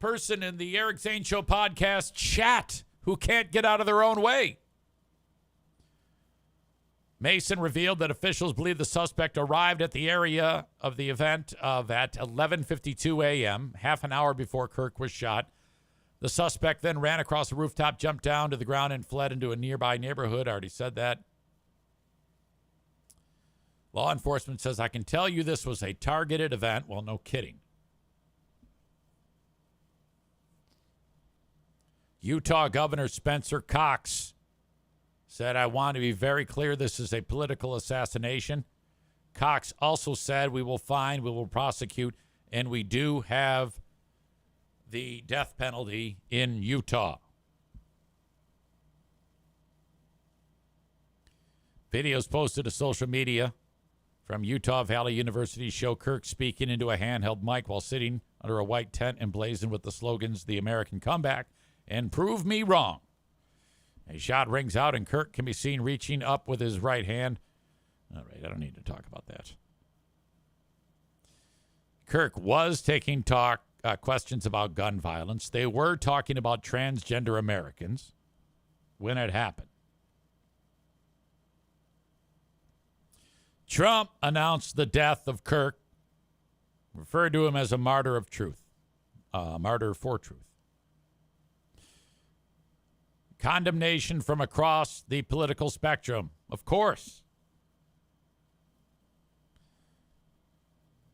person in the Eric Zane Show podcast chat who can't get out of their own way. Mason revealed that officials believe the suspect arrived at the area of the event at 11:52 a.m., half an hour before Kirk was shot. The suspect then ran across the rooftop, jumped down to the ground, and fled into a nearby neighborhood. I already said that. Law enforcement says, I can tell you this was a targeted event. Well, no kidding. Utah Governor Spencer Cox said, I want to be very clear, this is a political assassination. Cox also said, we will find, we will prosecute, and we do have the death penalty in Utah. Videos posted to social media from Utah Valley University show Kirk speaking into a handheld mic while sitting under a white tent emblazoned with the slogans, The American Comeback and Prove Me Wrong. A shot rings out and Kirk can be seen reaching up with his right hand. All right, I don't need to talk about that. Kirk was taking questions about gun violence. They were talking about transgender Americans when it happened. Trump announced the death of Kirk, referred to him as a martyr of truth, martyr for truth. condemnation from across the political spectrum. Of course.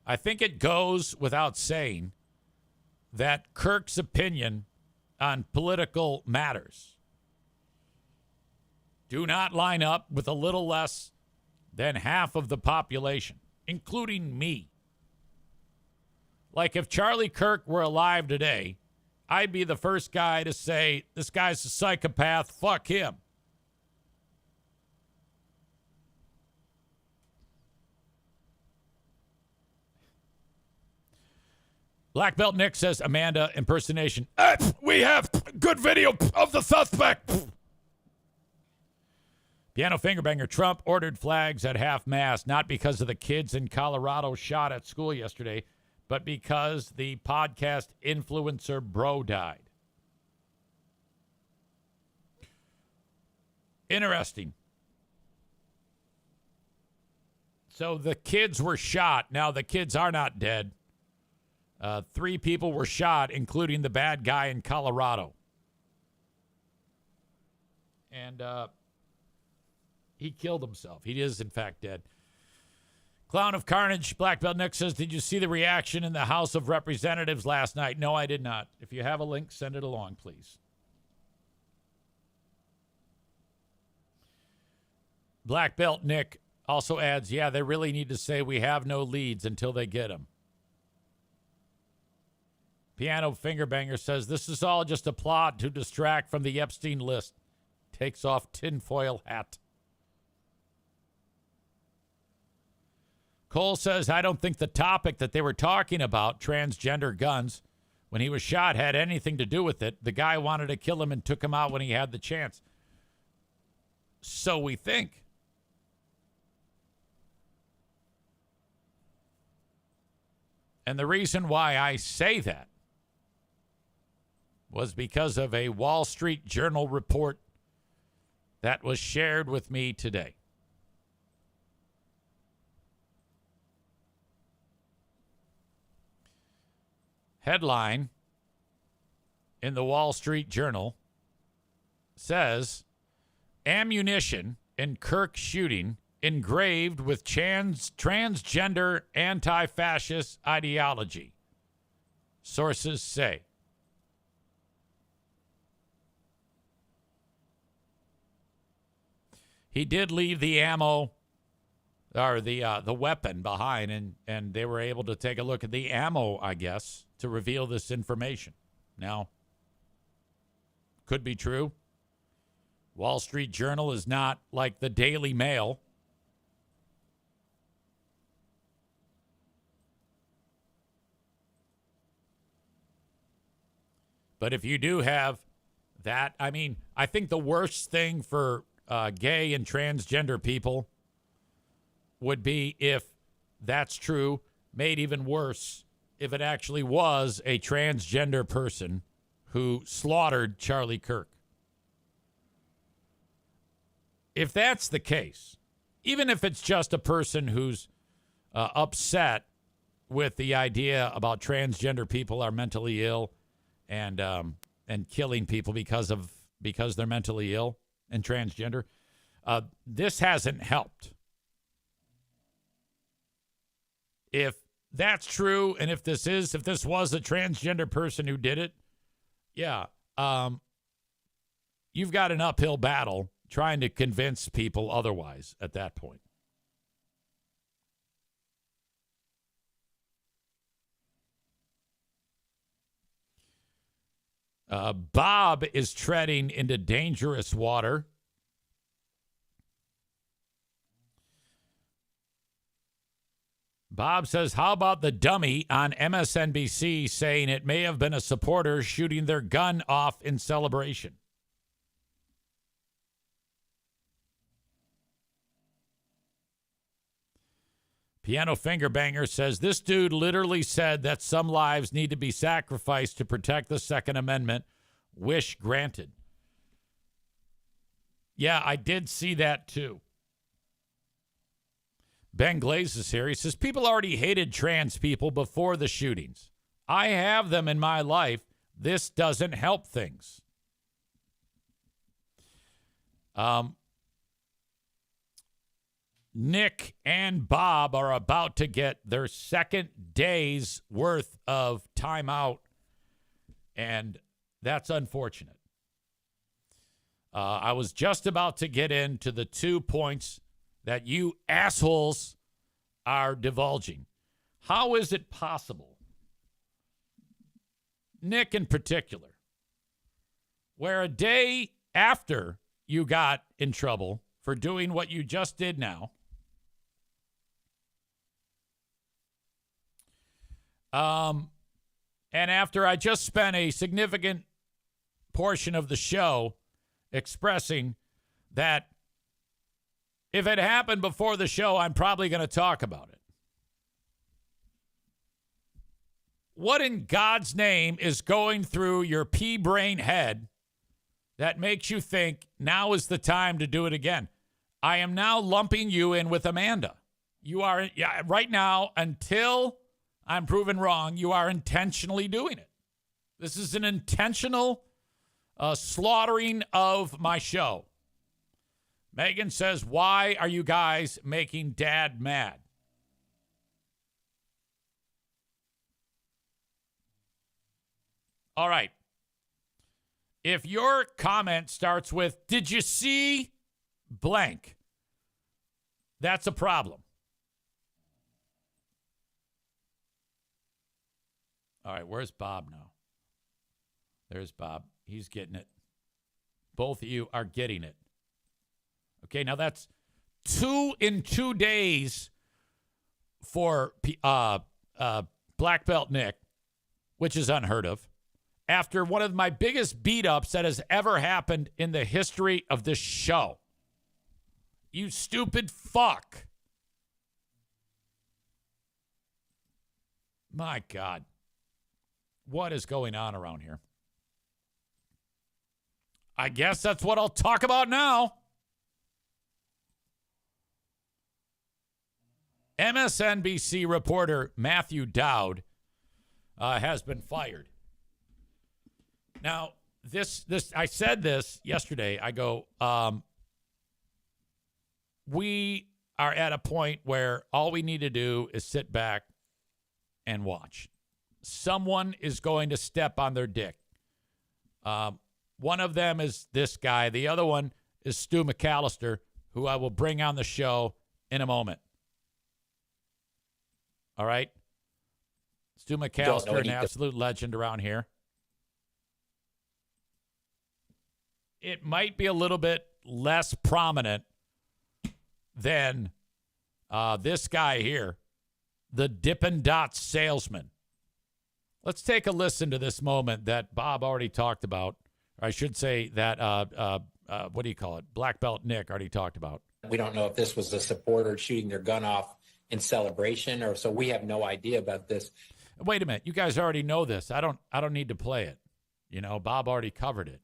I think it goes without saying that Kirk's opinion on political matters do not line up with a little less than half of the population, including me. Like if Charlie Kirk were alive today, I'd be the first guy to say, this guy's a psychopath, fuck him. Black Belt Nick says, Amanda impersonation. We have good video of the suspect. Piano Fingerbanger, Trump ordered flags at half-mast, not because of the kids in Colorado shot at school yesterday, but because the podcast influencer bro died. Interesting. So the kids were shot. Now the kids are not dead. 3 people were shot, including the bad guy in Colorado. And he killed himself. He is, in fact, dead. Clown of Carnage, Black Belt Nick says, did you see the reaction in the House of Representatives last night? No, I did not. If you have a link, send it along, please. Black Belt Nick also adds, yeah, they really need to say we have no leads until they get them. Piano Fingerbanger says, this is all just a plot to distract from the Epstein list. Takes off tinfoil hat. Cole says, I don't think the topic that they were talking about, transgender guns, when he was shot had anything to do with it. The guy wanted to kill him and took him out when he had the chance. So we think. And the reason why I say that was because of a Wall Street Journal report that was shared with me today. Headline in the Wall Street Journal says, ammunition in Kirk shooting engraved with transgender anti-fascist ideology. Sources say. He did leave the ammo or the weapon behind, and they were able to take a look at the ammo, I guess, to reveal this information. Now, could be true. Wall Street Journal is not like the Daily Mail. But if you do have that, I mean, I think the worst thing for gay and transgender people would be if that's true, made even worse if it actually was a transgender person who slaughtered Charlie Kirk. If that's the case, even if it's just a person who's upset with the idea about transgender people are mentally ill and killing people because they're mentally ill and transgender, this hasn't helped. If that's true, and if this was a transgender person who did it, yeah, you've got an uphill battle trying to convince people otherwise at that point. Bob is treading into dangerous water. Bob says, how about the dummy on MSNBC saying it may have been a supporter shooting their gun off in celebration? Piano Fingerbanger says, this dude literally said that some lives need to be sacrificed to protect the Second Amendment. Wish granted. Yeah, I did see that too. Ben Glaze is here. He says, people already hated trans people before the shootings. I have them in my life. This doesn't help things. Nick and Bob are about to get their second day's worth of timeout, and that's unfortunate. I was just about to get into the 2 points that you assholes are divulging. How is it possible, Nick in particular, where a day after you got in trouble for doing what you just did now, and after I just spent a significant portion of the show expressing that if it happened before the show, I'm probably going to talk about it. What in God's name is going through your pea-brain head that makes you think now is the time to do it again? I am now lumping you in with Amanda. You are, right now, until I'm proven wrong, you are intentionally doing it. This is an intentional slaughtering of my show. Megan says, why are you guys making Dad mad? All right. If your comment starts with, did you see blank? That's a problem. All right, where's Bob now? There's Bob. He's getting it. Both of you are getting it. Okay, now that's 2 in 2 days for Black Belt Nick, which is unheard of, after one of my biggest beat-ups that has ever happened in the history of this show. You stupid fuck. My God. What is going on around here? I guess that's what I'll talk about now. MSNBC reporter Matthew Dowd has been fired. Now, this I said this yesterday. I go, we are at a point where all we need to do is sit back and watch. Someone is going to step on their dick. One of them is this guy. The other one is Stu McAllister, who I will bring on the show in a moment. All right? Stu McAllister, an absolute legend around here. It might be a little bit less prominent than this guy here, the Dippin' Dots salesman. Let's take a listen to this moment that Bob already talked about. Or I should say that, what do you call it? Black Belt Nick already talked about. We don't know if this was a supporter shooting their gun off in celebration, or so we have no idea about this. Wait a minute. You guys already know this. I don't need to play it. You know, Bob already covered it.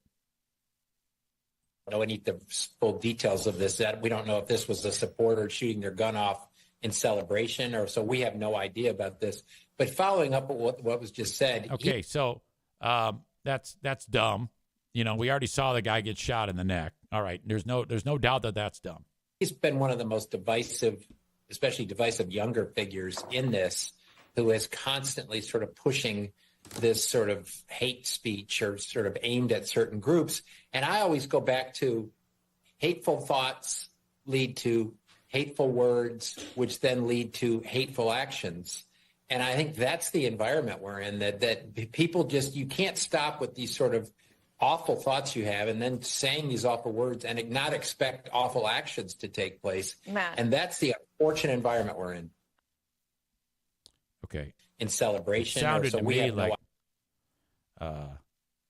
No, we need the full details of this. That we don't know if this was a supporter shooting their gun off in celebration, or so we have no idea about this. But following up on what was just said. Okay, so that's dumb. You know, we already saw the guy get shot in the neck. All right, there's no doubt that that's dumb. He's been one of the most divisive, especially divisive younger figures in this, who is constantly sort of pushing this sort of hate speech or sort of aimed at certain groups. And I always go back to hateful thoughts lead to hateful words, which then lead to hateful actions. And I think that's the environment we're in, that people just, you can't stop with these sort of awful thoughts you have and then saying these awful words and not expect awful actions to take place. Matt. And that's the unfortunate environment we're in. Okay. In celebration. It sounded so to we me have like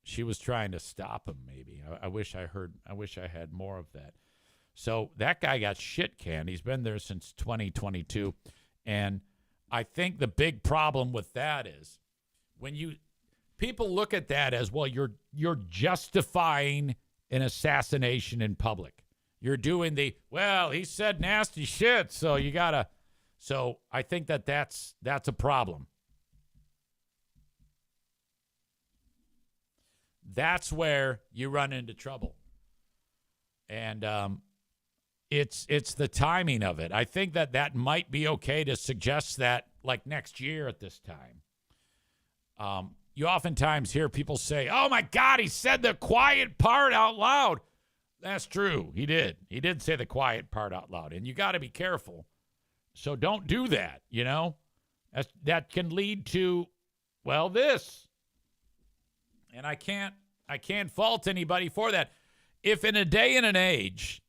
she was trying to stop him, maybe. I wish I had more of that. So that guy got shit canned. He's been there since 2022. And I think the big problem with that is when people look at that as, well, you're justifying an assassination in public. You're doing well, he said nasty shit, so you gotta. So I think that's a problem. That's where you run into trouble. And it's the timing of it. I think that might be okay to suggest that like next year at this time. You oftentimes hear people say, oh, my God, he said the quiet part out loud. That's true. He did. He did say the quiet part out loud. And you got to be careful. So don't do that, you know. That can lead to, well, this. And I can't fault anybody for that. If in a day and an age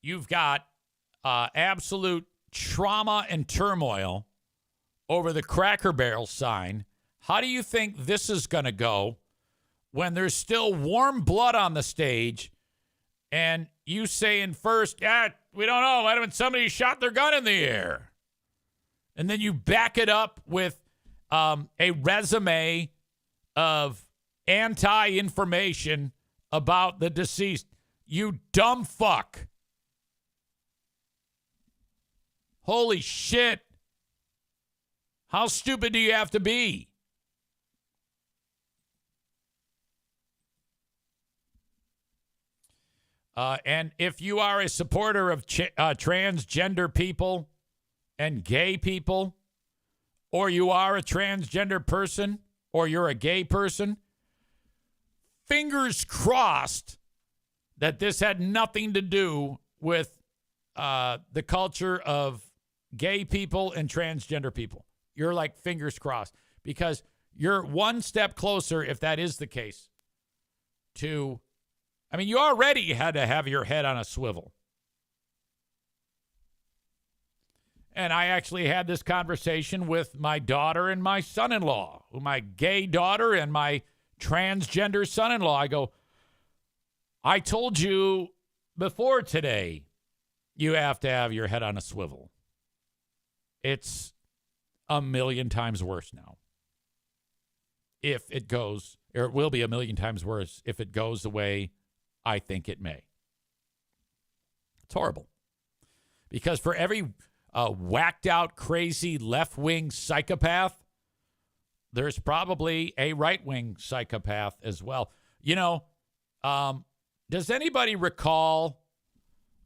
you've got absolute trauma and turmoil over the Cracker Barrel sign, how do you think this is going to go when there's still warm blood on the stage and you saying first, we don't know, might have been somebody shot their gun in the air. And then you back it up with a resume of anti-information about the deceased. You dumb fuck. Holy shit. How stupid do you have to be? And if you are a supporter of transgender people and gay people, or you are a transgender person, or you're a gay person, fingers crossed that this had nothing to do with the culture of gay people and transgender people. You're like fingers crossed, because you're one step closer, if that is the case, to, I mean, you already had to have your head on a swivel. And I actually had this conversation with my daughter and my son-in-law, my gay daughter and my transgender son-in-law. I go, I told you before today, you have to have your head on a swivel. It's a million times worse now. If it goes, or it will be a million times worse if it goes the way I think it may. It's horrible. Because for every whacked out, crazy left-wing psychopath, there's probably a right-wing psychopath as well. You know, does anybody recall,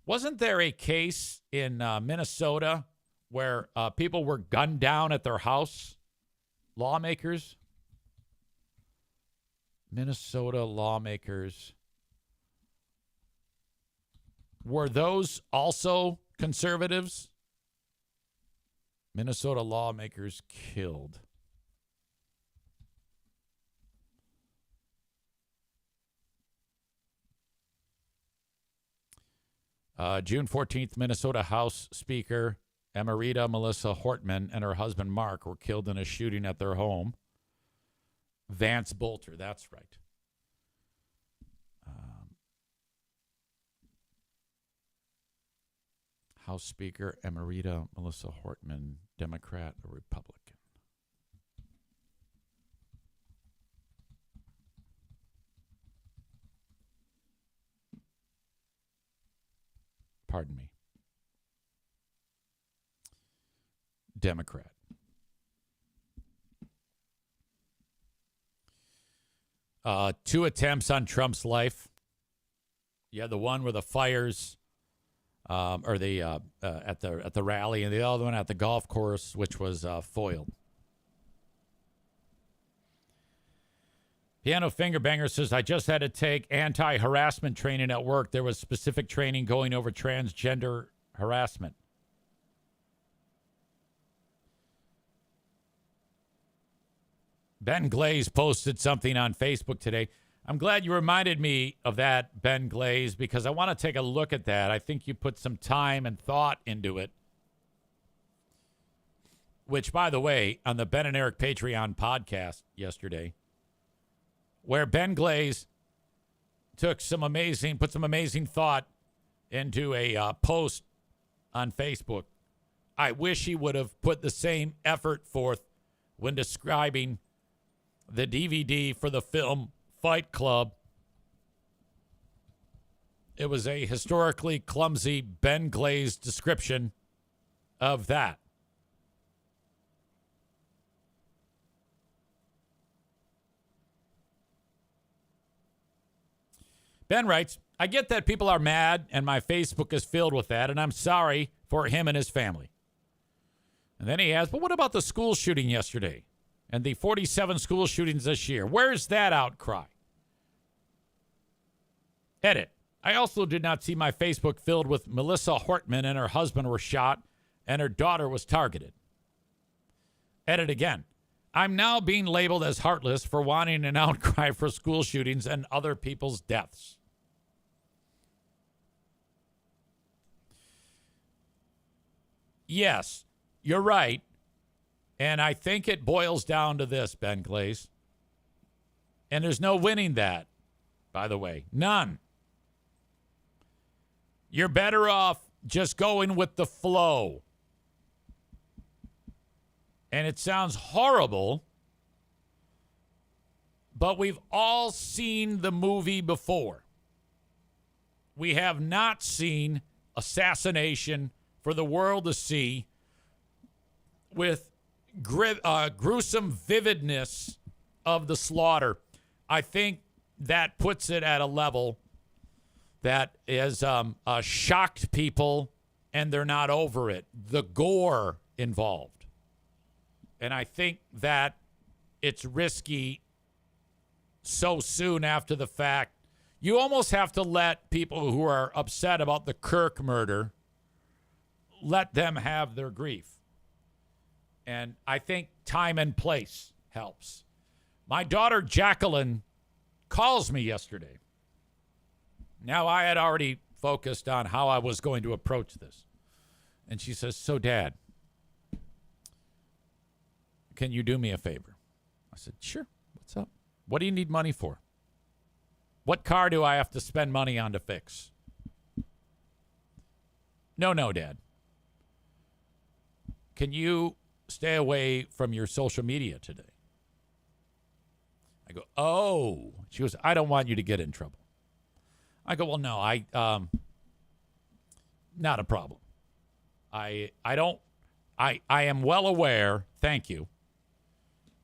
wasn't there a case in Minnesota where people were gunned down at their house? Lawmakers? Minnesota lawmakers. Were those also conservatives? Minnesota lawmakers killed. June 14th, Minnesota House Speaker Emerita Melissa Hortman and her husband Mark were killed in a shooting at their home. Vance Bolter, that's right. House Speaker Emerita Melissa Hortman, Democrat or Republican? Pardon me. Democrat. Two attempts on Trump's life. Yeah, the one where the fires, or the at the rally, and the other one at the golf course, which was foiled. Piano Fingerbanger says, I just had to take anti-harassment training at work. There was specific training going over transgender harassment. Ben Glaze posted something on Facebook today. I'm glad you reminded me of that, Ben Glaze, because I want to take a look at that. I think you put some time and thought into it. Which, by the way, on the Ben and Eric Patreon podcast yesterday, where Ben Glaze put some amazing thought into a post on Facebook. I wish he would have put the same effort forth when describing the DVD for the film Fight Club. It was a historically clumsy Ben Glaze description of that. Ben writes, I get that people are mad, and my Facebook is filled with that, and I'm sorry for him and his family. And then he asks, but what about the school shooting yesterday and the 47 school shootings this year? Where's that outcry? Edit. I also did not see my Facebook filled with Melissa Hortman and her husband were shot and her daughter was targeted. Edit again. I'm now being labeled as heartless for wanting an outcry for school shootings and other people's deaths. Yes, you're right. And I think it boils down to this, Ben Glaze. And there's no winning that, by the way. None. You're better off just going with the flow. And it sounds horrible, but we've all seen the movie before. We have not seen assassination for the world to see with gruesome vividness of the slaughter. I think that puts it at a level that is shocked people, and they're not over it. The gore involved. And I think that it's risky so soon after the fact. You almost have to let people who are upset about the Kirk murder, let them have their grief. And I think time and place helps. My daughter Jacqueline calls me yesterday. Now, I had already focused on how I was going to approach this. And she says, so, Dad, can you do me a favor? I said, sure. What's up? What do you need money for? What car do I have to spend money on to fix? No, Dad. Can you stay away from your social media today? I go, oh. She goes, I don't want you to get in trouble. I go, well, no, not a problem. I am well aware, thank you,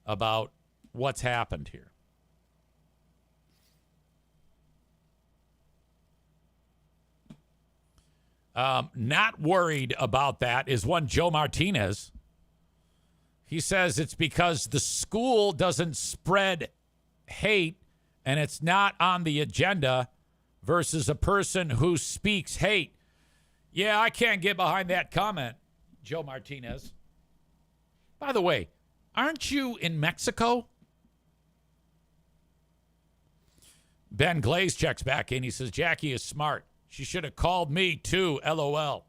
about what's happened here. Not worried about that is one Joe Martinez. He says it's because the school doesn't spread hate and it's not on the agenda versus a person who speaks hate. Yeah, I can't get behind that comment, Joe Martinez. By the way, aren't you in Mexico? Ben Glaze checks back in. He says, Jackie is smart. She should have called me too, LOL.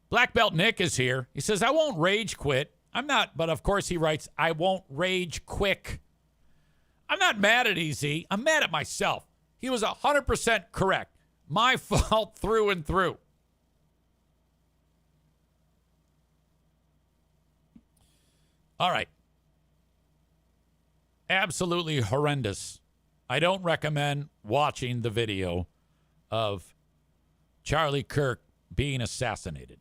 Black Belt Nick is here. He says, I won't rage quit. I'm not, but of course he writes, I won't rage quick. I'm not mad at EZ. I'm mad at myself. He was 100% correct. My fault through and through. All right. Absolutely horrendous. I don't recommend watching the video of Charlie Kirk being assassinated.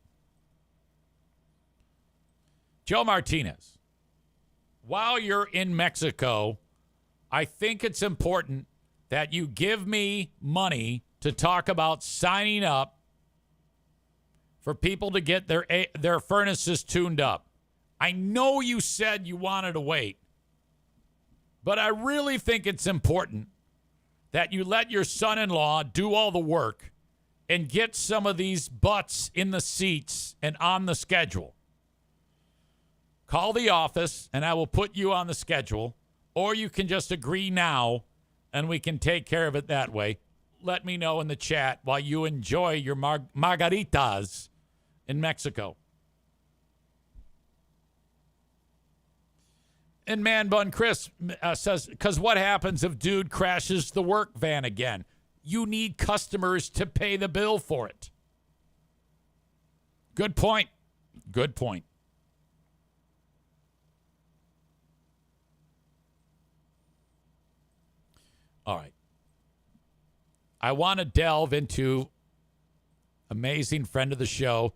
Joe Martinez, while you're in Mexico, I think it's important that you give me money to talk about signing up for people to get their furnaces tuned up. I know you said you wanted to wait, but I really think it's important that you let your son-in-law do all the work and get some of these butts in the seats and on the schedule. Call the office, and I will put you on the schedule, or you can just agree now, and we can take care of it that way. Let me know in the chat while you enjoy your margaritas in Mexico. And Man Bun Chris says, because what happens if dude crashes the work van again? You need customers to pay the bill for it. Good point. Good point. All right. I want to delve into amazing friend of the show,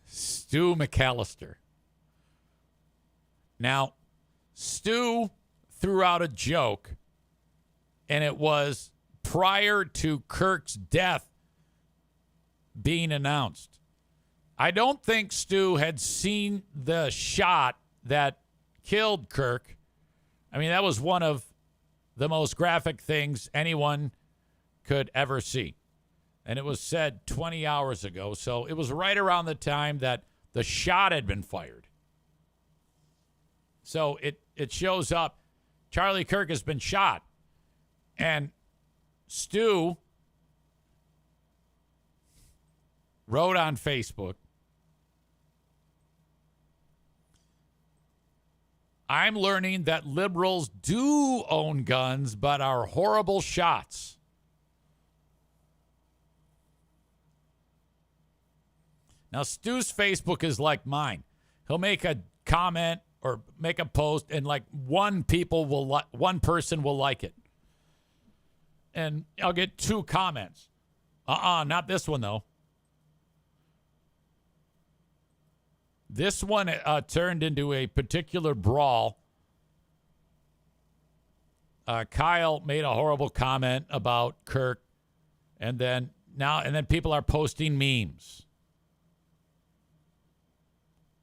Stu McAllister. Now, Stu threw out a joke and it was prior to Kirk's death being announced. I don't think Stu had seen the shot that killed Kirk. I mean, that was one of the most graphic things anyone could ever see. And it was said 20 hours ago, so it was right around the time that the shot had been fired. So it shows up, Charlie Kirk has been shot. And Stu wrote on Facebook, I'm learning that liberals do own guns, but are horrible shots. Now, Stu's Facebook is like mine. He'll make a comment or make a post, and like one person will like it. And I'll get 2 comments. Not this one, though. This one turned into a particular brawl. Kyle made a horrible comment about Kirk, and then people are posting memes.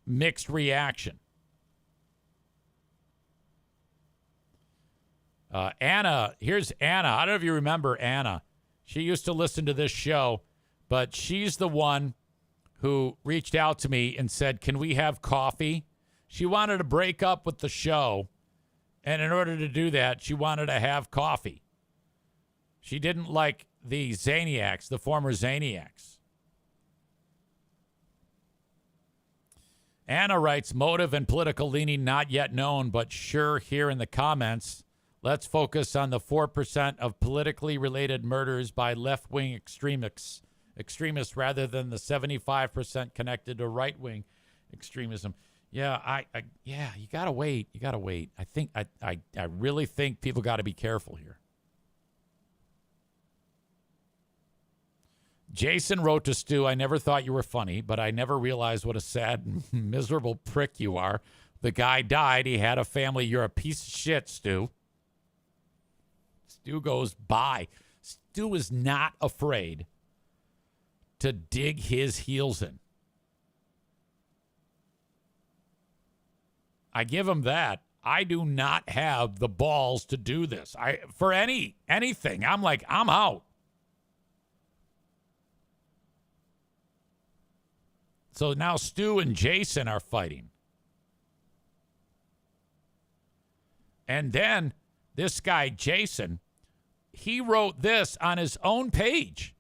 Mixed reaction. Anna, here's Anna. I don't know if you remember Anna. She used to listen to this show, but she's the one who reached out to me and said, can we have coffee? She wanted to break up with the show, and in order to do that, she wanted to have coffee. She didn't like the Zaniacs, the former Zaniacs. Anna writes, motive and political leaning not yet known, but sure here in the comments. Let's focus on the 4% of politically related murders by left-wing extremists rather than the 75% connected to right-wing extremism. Yeah, you gotta wait. You gotta wait. I really think people got to be careful here. Jason wrote to Stu, I never thought you were funny, but I never realized what a sad, miserable prick you are. The guy died. He had a family. You're a piece of shit, Stu. Stu goes, bye. Stu is not afraid to dig his heels in. I give him that. I do not have the balls to do this. For anything, I'm like, I'm out. So now Stu and Jason are fighting. And then this guy, Jason, he wrote this on his own page.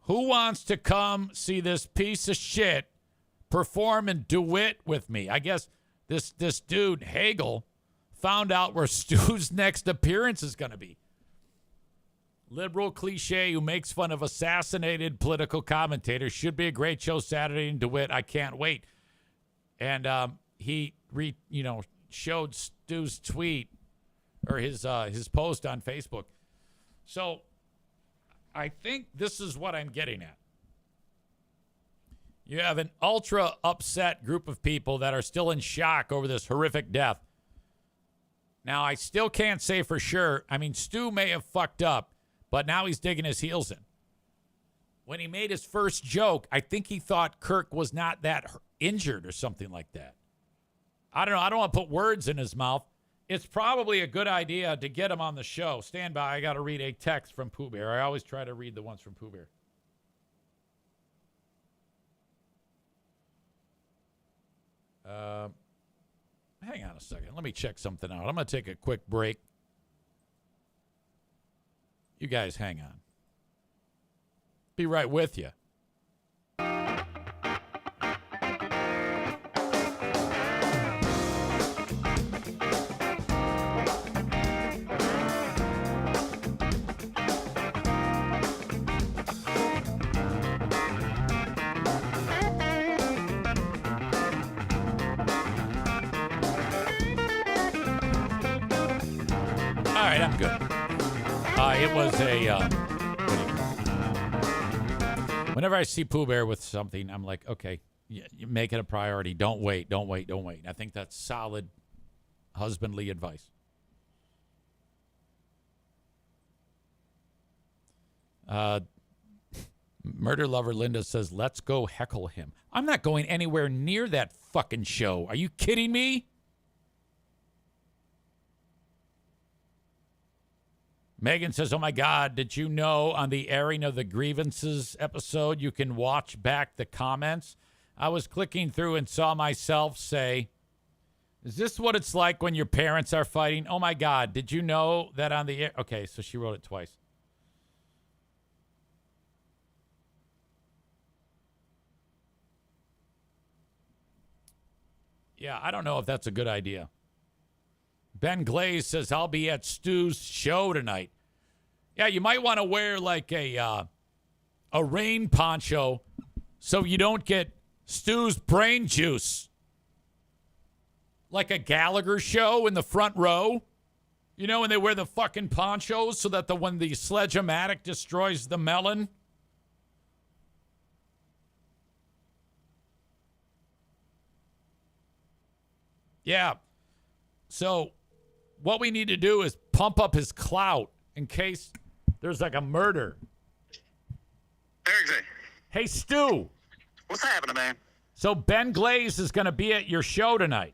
Who wants to come see this piece of shit perform and duet with me? I guess this dude, Hagel, found out where Stu's next appearance is going to be. Liberal cliche who makes fun of assassinated political commentators. Should be a great show Saturday in DeWitt. I can't wait. And he showed Stu's tweet or his post on Facebook. So I think this is what I'm getting at. You have an ultra upset group of people that are still in shock over this horrific death. Now, I still can't say for sure. I mean, Stu may have fucked up, but now he's digging his heels in. When he made his first joke, I think he thought Kirk was not that injured or something like that. I don't know. I don't want to put words in his mouth. It's probably a good idea to get him on the show. Stand by. I got to read a text from Pooh Bear. I always try to read the ones from Pooh Bear. Hang on a second. Let me check something out. I'm going to take a quick break. You guys hang on. Be right with you. All right, I'm good. It was whenever I see Pooh Bear with something, I'm like, okay, you make it a priority. Don't wait. I think that's solid husbandly advice. Murder Lover Linda says, let's go heckle him. I'm not going anywhere near that fucking show. Are you kidding me? Megan says, oh my God, did you know on the airing of the grievances episode, you can watch back the comments? I was clicking through and saw myself say, is this what it's like when your parents are fighting? Oh my God, did you know that on the air? Okay, so she wrote it twice. Yeah, I don't know if that's a good idea. Ben Glaze says, I'll be at Stu's show tonight. Yeah, you might want to wear like a rain poncho so you don't get Stu's brain juice. Like a Gallagher show in the front row. You know, when they wear the fucking ponchos so that when the sledge-o-matic destroys the melon. Yeah. So what we need to do is pump up his clout in case there's like a murder. Eric, Hey, Stu. what's happening, man? So Ben Glaze is going to be at your show tonight.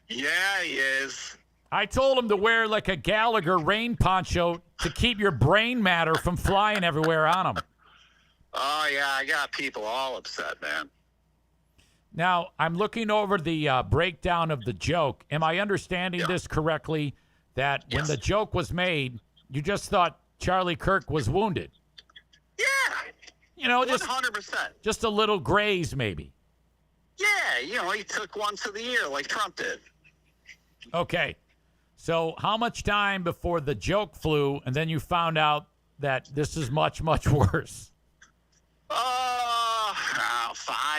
Yeah, he is. I told him to wear like a Gallagher rain poncho to keep your brain matter from flying everywhere on him. Oh, yeah, I got people all upset, man. Now, I'm looking over the breakdown of the joke. Am I understanding this correctly, that when the joke was made, you just thought Charlie Kirk was wounded? Yeah. You know, 100%. just a little graze maybe. Yeah, he took one to the ear like Trump did. Okay. So how much time before the joke flew and then you found out that this is much, much worse?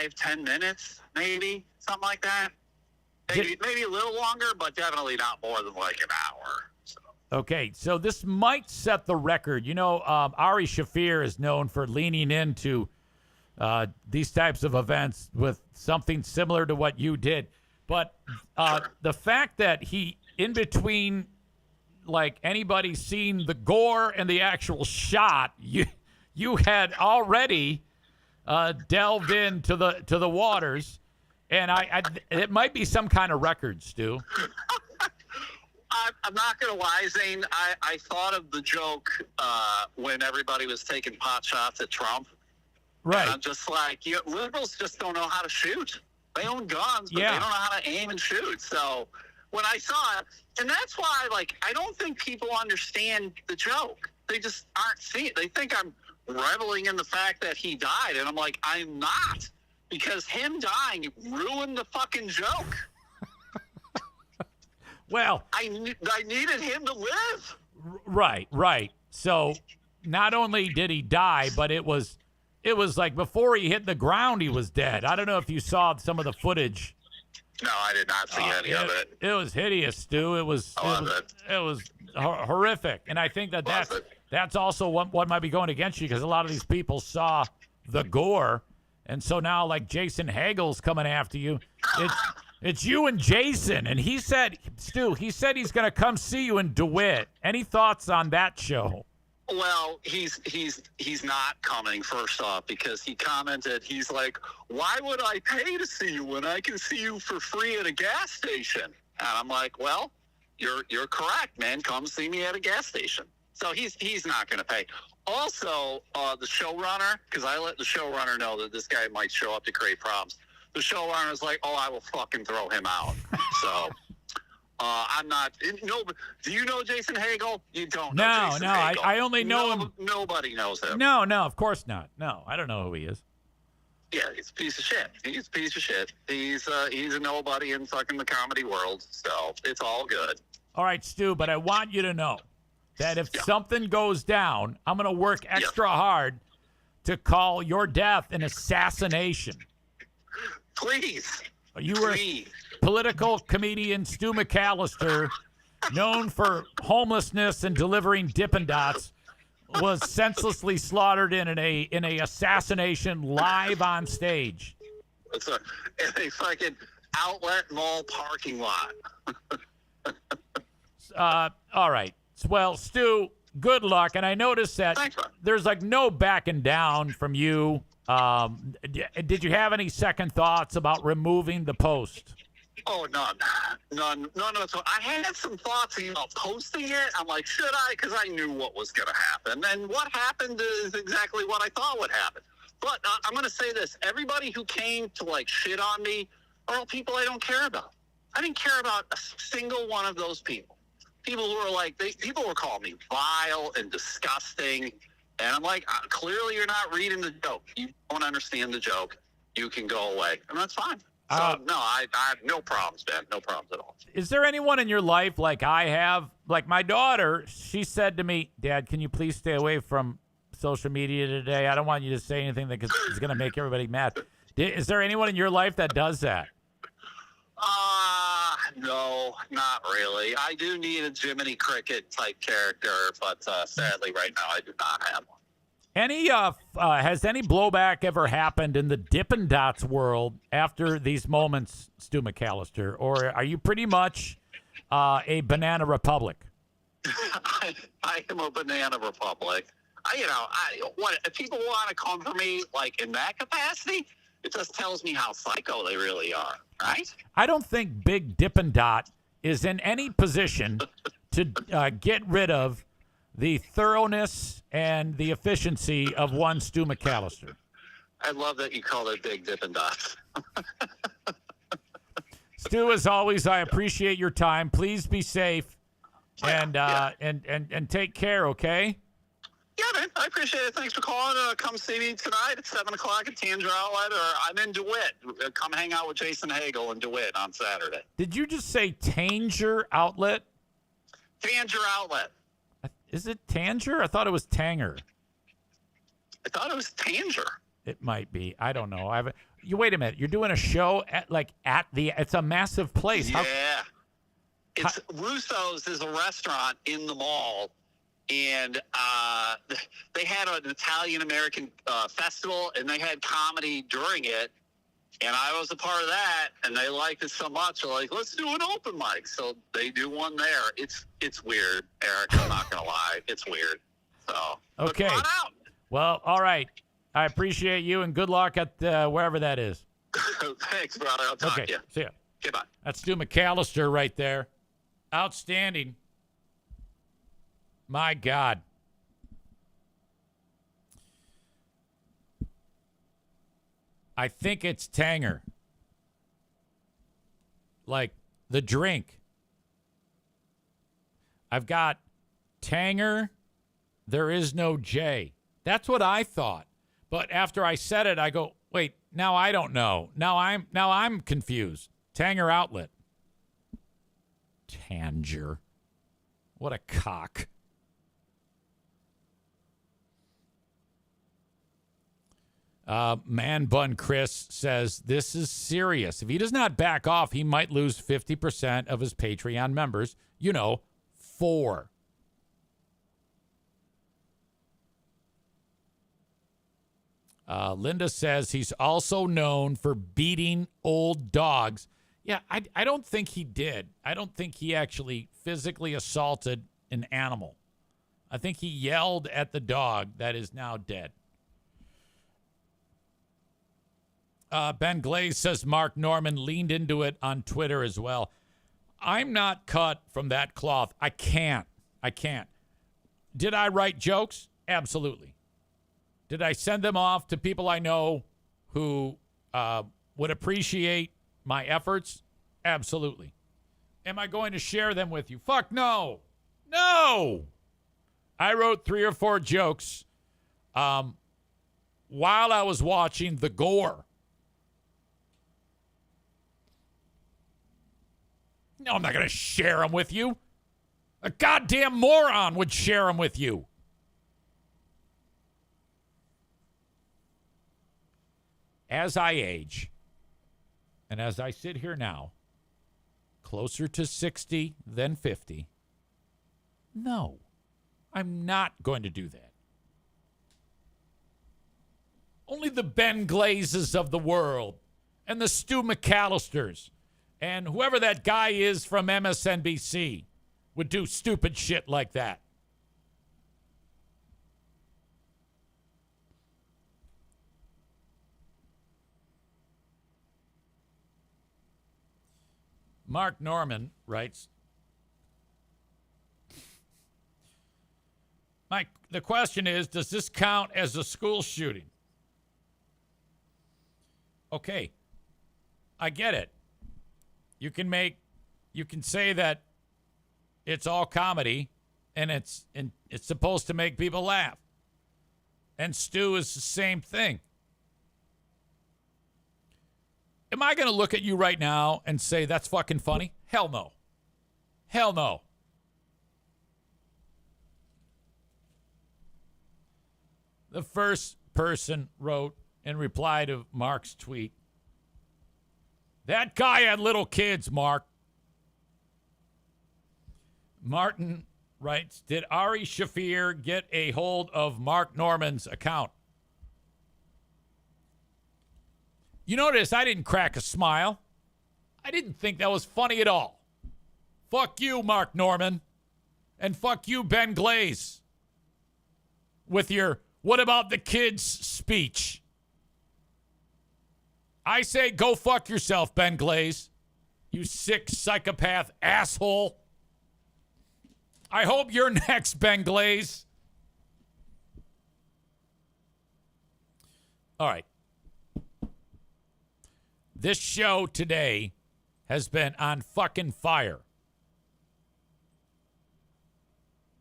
5-10 minutes, maybe, something like that. Maybe a little longer, but definitely not more than like an hour. So. Okay, so this might set the record. You know, Ari Shaffir is known for leaning into these types of events with something similar to what you did. But the fact that he, in between, like anybody seeing the gore and the actual shot, you had already delved into the waters, and it might be some kind of record, Stu. I'm not going to lie, Zane. I thought of the joke when everybody was taking pot shots at Trump. Right. And I'm just like, liberals just don't know how to shoot. They own guns, but they don't know how to aim and shoot. So when I saw it, and that's why, like, I don't think people understand the joke. They just aren't seeing it. They think I'm reveling in the fact that he died, and I'm like, I'm not, because him dying ruined the fucking joke. Well, I needed him to live. Right. So not only did he die, but it was like before he hit the ground, he was dead. I don't know if you saw some of the footage. No, I did not see any of it. It was hideous, Stu. It was horrific, and I think that's also what might be going against you, because a lot of these people saw the gore, and so now like Jason Hagel's coming after you. It's you and Jason, and he said, Stu, he's going to come see you in DeWitt. Any thoughts on that show? Well, he's not coming, first off, because he commented, he's like, why would I pay to see you when I can see you for free at a gas station? And I'm like, well, you're correct, man. Come see me at a gas station. So he's not going to pay. Also, the showrunner, because I let the showrunner know that this guy might show up to create problems. The showrunner's like, oh, I will fucking throw him out. So I'm not. No, do you know Jason Hagel? You don't know Jason Hagel. I only know him. Nobody knows him. No, of course not. No, I don't know who he is. Yeah, he's a piece of shit. He's a piece of shit. He's a nobody in fucking the comedy world. So it's all good. All right, Stu, but I want you to know that if something goes down, I'm going to work extra hard to call your death an assassination. Please. You were political comedian Stu McAllister, known for homelessness and delivering Dippin' Dots, was senselessly slaughtered in a assassination live on stage. It's in a fucking outlet mall parking lot. All right. Well, Stu, good luck. And I noticed that Thanks, man. there's like no backing down from you. Did you have any second thoughts about removing the post? Oh, none. So I had some thoughts about posting it. I'm like, should I? Because I knew what was going to happen. And what happened is exactly what I thought would happen. But I'm going to say this. Everybody who came to, like, shit on me are all people I don't care about. I didn't care about a single one of those people. People who were like, people were calling me vile and disgusting. And I'm like, clearly you're not reading the joke. You don't understand the joke. You can go away. And that's fine. So, no, I have no problems, man. No problems at all. Is there anyone in your life like I have? Like my daughter, she said to me, Dad, can you please stay away from social media today? I don't want you to say anything that is going to make everybody mad. Is there anyone in your life that does that? No, not really. I do need a Jiminy Cricket type character, but sadly right now I do not have one. Has any blowback ever happened in the Dippin' Dots world after these moments, Stu McAllister? Or are you pretty much a banana republic? I am a banana republic. What if people want to come for me like in that capacity? It just tells me how psycho they really are, right? I don't think Big Dippin' Dot is in any position to get rid of the thoroughness and the efficiency of one Stu McAllister. I love that you call it Big Dippin' Dots. Stu, as always, I appreciate your time. Please be safe and take care, okay? Yeah, man, I appreciate it. Thanks for calling. Come see me tonight at 7 o'clock at Tanger Outlet, or I'm in DeWitt. Come hang out with Jason Hagel in DeWitt on Saturday. Did you just say Tanger Outlet? Tanger Outlet. Is it Tanger? I thought it was Tanger. I thought it was Tanger. It might be. I don't know. You wait a minute. You're doing a show at the. It's a massive place. Yeah. It's Russo's is a restaurant in the mall, and they had an Italian-American festival, and they had comedy during it, and I was a part of that, and they liked it so much. They're like, let's do an open mic. So they do one there. It's weird, Eric. I'm not going to lie. It's weird. So, okay. Come on out. Well, all right. I appreciate you, and good luck at wherever that is. Thanks, brother. I'll talk to you. See ya. Goodbye. That's Stu McAllister right there. Outstanding. My God. I think it's Tanger. Like the drink. I've got Tanger. There is no J. That's what I thought. But after I said it, I go, wait, now I don't know. Now I'm confused. Tanger Outlet. Tanger. What a cock. Man Bun Chris says, this is serious. If he does not back off, he might lose 50% of his Patreon members. 4. Linda says he's also known for beating old dogs. Yeah, I don't think he did. I don't think he actually physically assaulted an animal. I think he yelled at the dog that is now dead. Ben Glaze says Mark Norman leaned into it on Twitter as well. I'm not cut from that cloth. I can't. Did I write jokes? Absolutely. Did I send them off to people I know who would appreciate my efforts? Absolutely. Am I going to share them with you? Fuck no. No. I wrote 3 or 4 jokes while I was watching the gore. No, I'm not going to share them with you. A goddamn moron would share them with you. As I age, and as I sit here now, closer to 60 than 50, no, I'm not going to do that. Only the Ben Glazes of the world and the Stu McAllisters and whoever that guy is from MSNBC would do stupid shit like that. Mark Norman writes, Mike, the question is, does this count as a school shooting? Okay, I get it. You can say that it's all comedy and it's supposed to make people laugh. And Stu is the same thing. Am I going to look at you right now and say that's fucking funny? Hell no. Hell no. The first person wrote in reply to Mark's tweet, that guy had little kids, Mark. Martin writes, did Ari Shafir get a hold of Mark Norman's account? You notice I didn't crack a smile. I didn't think that was funny at all. Fuck you, Mark Norman. And fuck you, Ben Glaze. With your what about the kids speech. I say go fuck yourself, Ben Glaze. You sick psychopath asshole. I hope you're next, Ben Glaze. All right. This show today has been on fucking fire.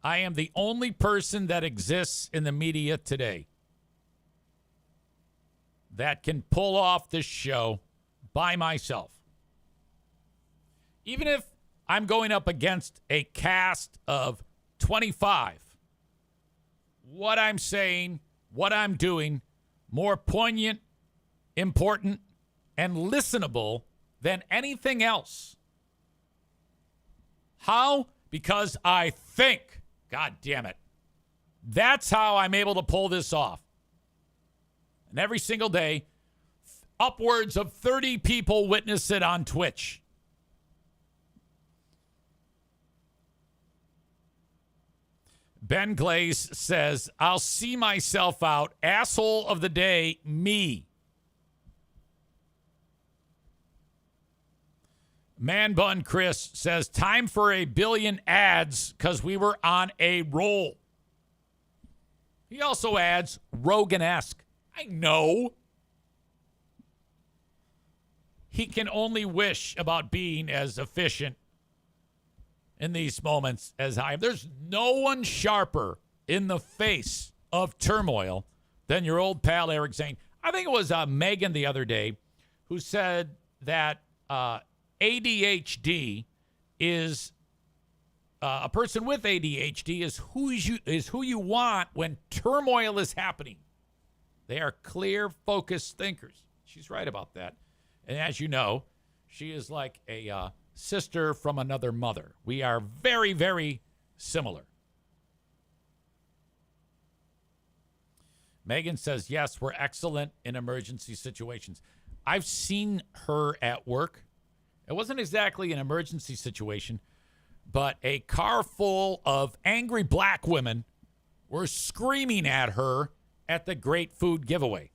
I am the only person that exists in the media today that can pull off this show by myself. Even if I'm going up against a cast of 25, what I'm saying, what I'm doing, more poignant, important, and listenable than anything else. How? Because I think. God damn it. That's how I'm able to pull this off. And every single day, upwards of 30 people witness it on Twitch. Ben Glaze says, I'll see myself out. Asshole of the day, me. Man Bun Chris says, time for a billion ads because we were on a roll. He also adds, Rogan-esque. I know. He can only wish about being as efficient in these moments as I am. There's no one sharper in the face of turmoil than your old pal Eric Zane. I think it was Megan the other day who said that ADHD is a person with ADHD is who you want when turmoil is happening. They are clear, focused thinkers. She's right about that. And as you know, she is like a sister from another mother. We are very, very similar. Megan says, yes, we're excellent in emergency situations. I've seen her at work. It wasn't exactly an emergency situation, but a car full of angry black women were screaming at her at the Great Food Giveaway.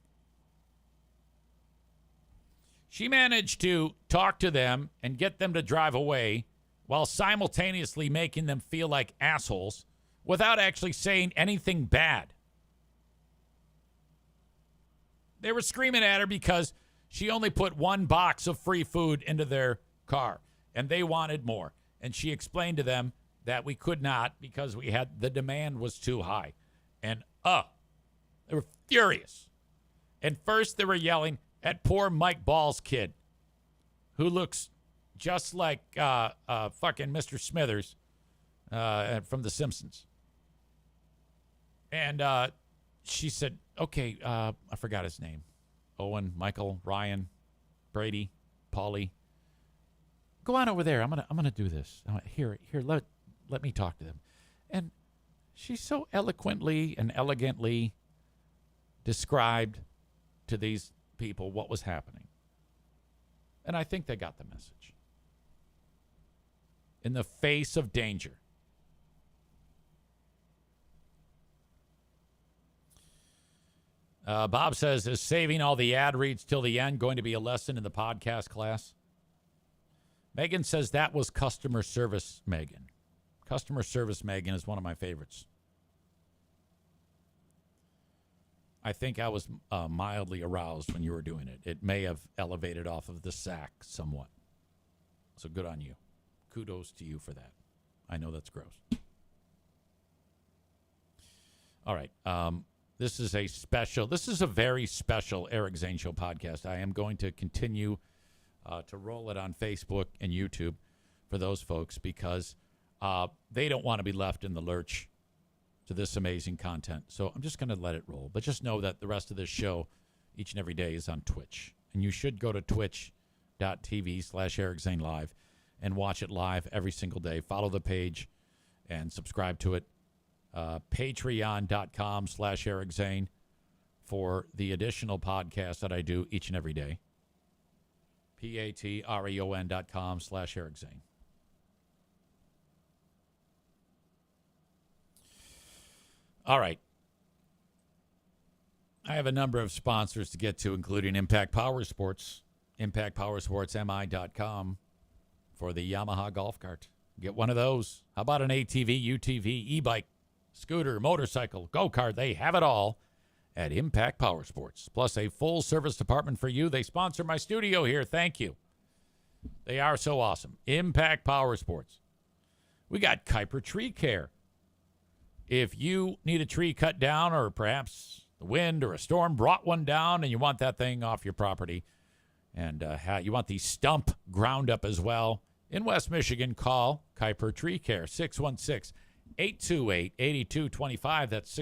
She managed to talk to them and get them to drive away while simultaneously making them feel like assholes without actually saying anything bad. They were screaming at her because she only put one box of free food into their car, and they wanted more. And she explained to them that we could not because the demand was too high. And they were furious. And first they were yelling at poor Mike Ball's kid, who looks just like fucking Mr. Smithers from The Simpsons. And she said, okay, I forgot his name. Owen, Michael, Ryan, Brady, Paulie. Go on over there. I'm gonna do this. Here. Let me talk to them. And she so eloquently and elegantly described to these people what was happening. And I think they got the message. In the face of danger. Bob says, is saving all the ad reads till the end going to be a lesson in the podcast class? Megan says that was customer service Megan. Customer service Megan is one of my favorites. I think I was mildly aroused when you were doing it. It may have elevated off of the sack somewhat. So good on you. Kudos to you for that. I know that's gross. All right. This is a very special Eric Zane Show podcast. I am going to continue to roll it on Facebook and YouTube for those folks because they don't want to be left in the lurch to this amazing content. So I'm just going to let it roll. But just know that the rest of this show each and every day is on Twitch. And you should go to twitch.tv/Eric Zane Live and watch it live every single day. Follow the page and subscribe to it. Patreon.com/Eric Zane for the additional podcasts that I do each and every day. Patreon.com/Eric Zane. All right. I have a number of sponsors to get to, including Impact Power Sports, ImpactPowerSportsMI.com for the Yamaha golf cart. Get one of those. How about an ATV, UTV, e-bike, scooter, motorcycle, go-kart? They have it all at Impact Power Sports. Plus a full-service department for you. They sponsor my studio here. Thank you. They are so awesome. Impact Power Sports. We got Kuiper Tree Care. If you need a tree cut down or perhaps the wind or a storm brought one down and you want that thing off your property and you want the stump ground up as well, in West Michigan, call Kuiper Tree Care, 616-828-8225. That's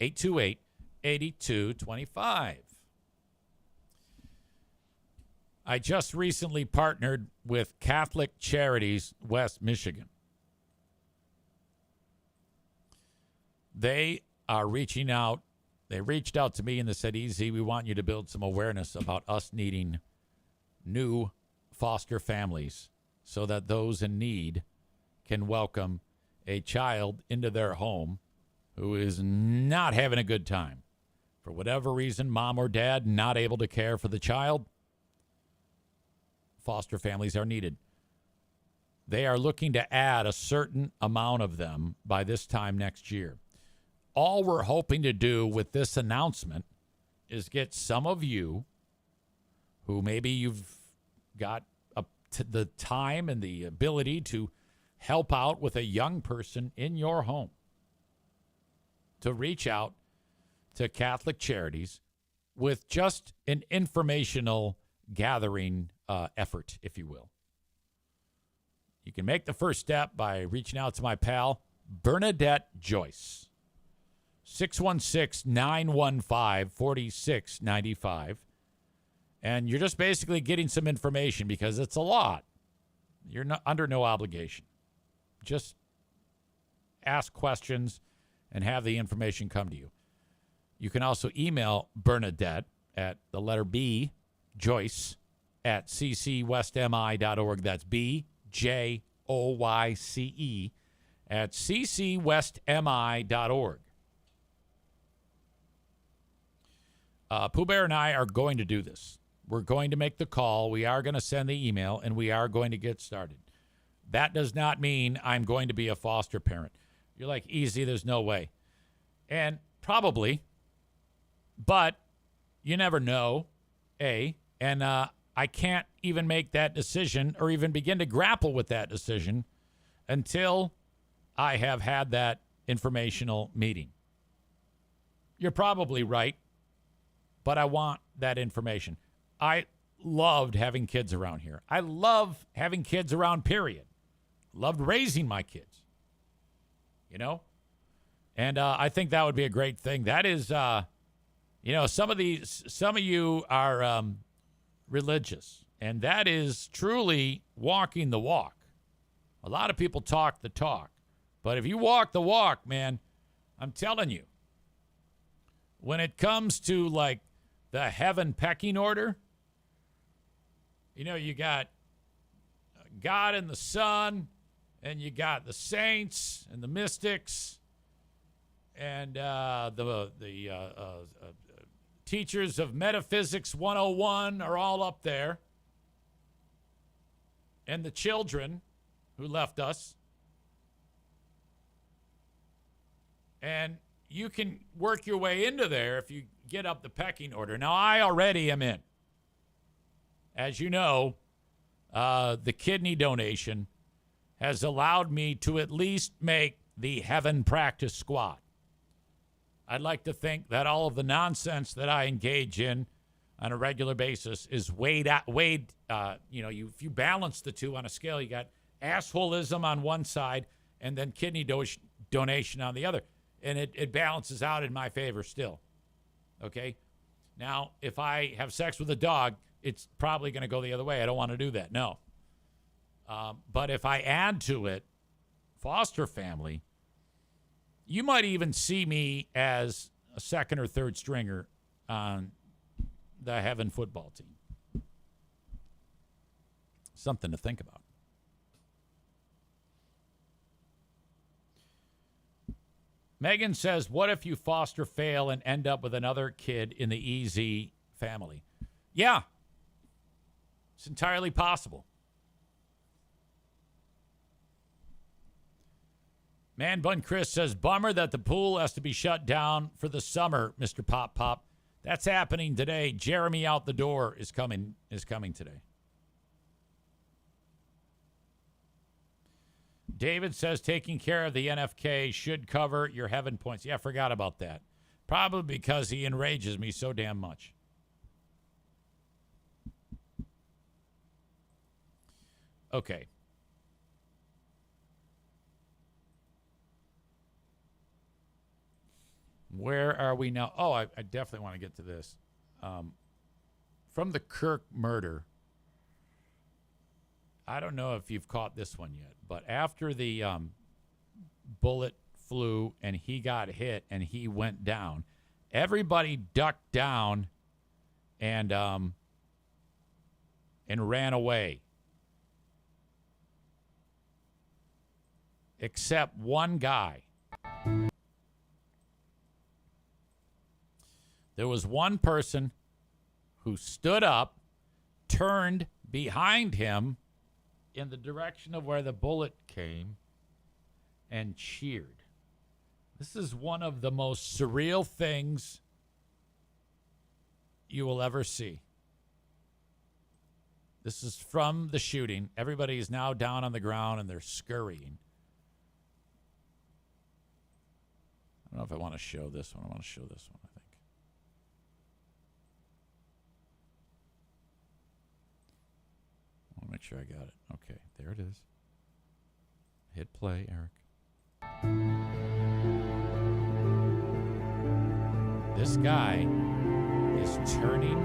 616-828-8225. I just recently partnered with Catholic Charities West Michigan. They are reaching out. They reached out to me and they said, Easy, we want you to build some awareness about us needing new foster families so that those in need can welcome a child into their home who is not having a good time. For whatever reason, mom or dad not able to care for the child, foster families are needed. They are looking to add a certain amount of them by this time next year. All we're hoping to do with this announcement is get some of you who maybe you've got the time and the ability to help out with a young person in your home to reach out to Catholic Charities with just an informational gathering effort, if you will. You can make the first step by reaching out to my pal, Bernadette Joyce. 616-915-4695. And you're just basically getting some information because it's a lot. You're not under no obligation. Just ask questions and have the information come to you. You can also email Bernadette at the letter B, Joyce, at ccwestmi.org. That's BJOYCE at ccwestmi.org. Pooh Bear and I are going to do this. We're going to make the call. We are going to send the email, and we are going to get started. That does not mean I'm going to be a foster parent. You're like, Easy, there's no way. And probably, but you never know, A. And I can't even make that decision or even begin to grapple with that decision until I have had that informational meeting. You're probably right, but I want that information. I loved having kids around here. I love having kids around, period. Loved raising my kids, you know? And I think that would be a great thing. That is, some of you are religious, and that is truly walking the walk. A lot of people talk the talk, but if you walk the walk, man, I'm telling you, when it comes to like the heaven pecking order, you got God and the Son, and you got the saints and the mystics, and the teachers of Metaphysics 101 are all up there. and the children who left us. And you can work your way into there if you get up the pecking order. Now, I already am in. As you know, the kidney donation has allowed me to at least make the Heaven Practice Squad. I'd like to think that all of the nonsense that I engage in on a regular basis is weighed. If you balance the two on a scale, you got assholism on one side and then kidney donation on the other. And it balances out in my favor still. Okay? Now, if I have sex with a dog, it's probably going to go the other way. I don't want to do that. No. But if I add to it foster family, you might even see me as a second or third stringer on the Heaven football team. Something to think about. Megan says, what if you foster fail and end up with another kid in the EZ family? Yeah. It's entirely possible. Man Bun Chris says, bummer that the pool has to be shut down for the summer, Mr. Pop Pop. That's happening today. Jeremy out the door is coming today. David says taking care of the NFK should cover your Heaven points. Yeah, I forgot about that. Probably because he enrages me so damn much. Okay. Where are we now? Oh, I definitely want to get to this. From the Kirk murder, I don't know if you've caught this one yet, but after the bullet flew and he got hit and he went down, everybody ducked down and ran away. Except one guy. There was one person who stood up, turned behind him in the direction of where the bullet came, and cheered. This is one of the most surreal things you will ever see. This is from the shooting. Everybody is now down on the ground and they're scurrying. I don't know if I want to show this one. I want to show this one, I think. I want to make sure I got it. Okay, there it is. Hit play, Eric. This guy is turning,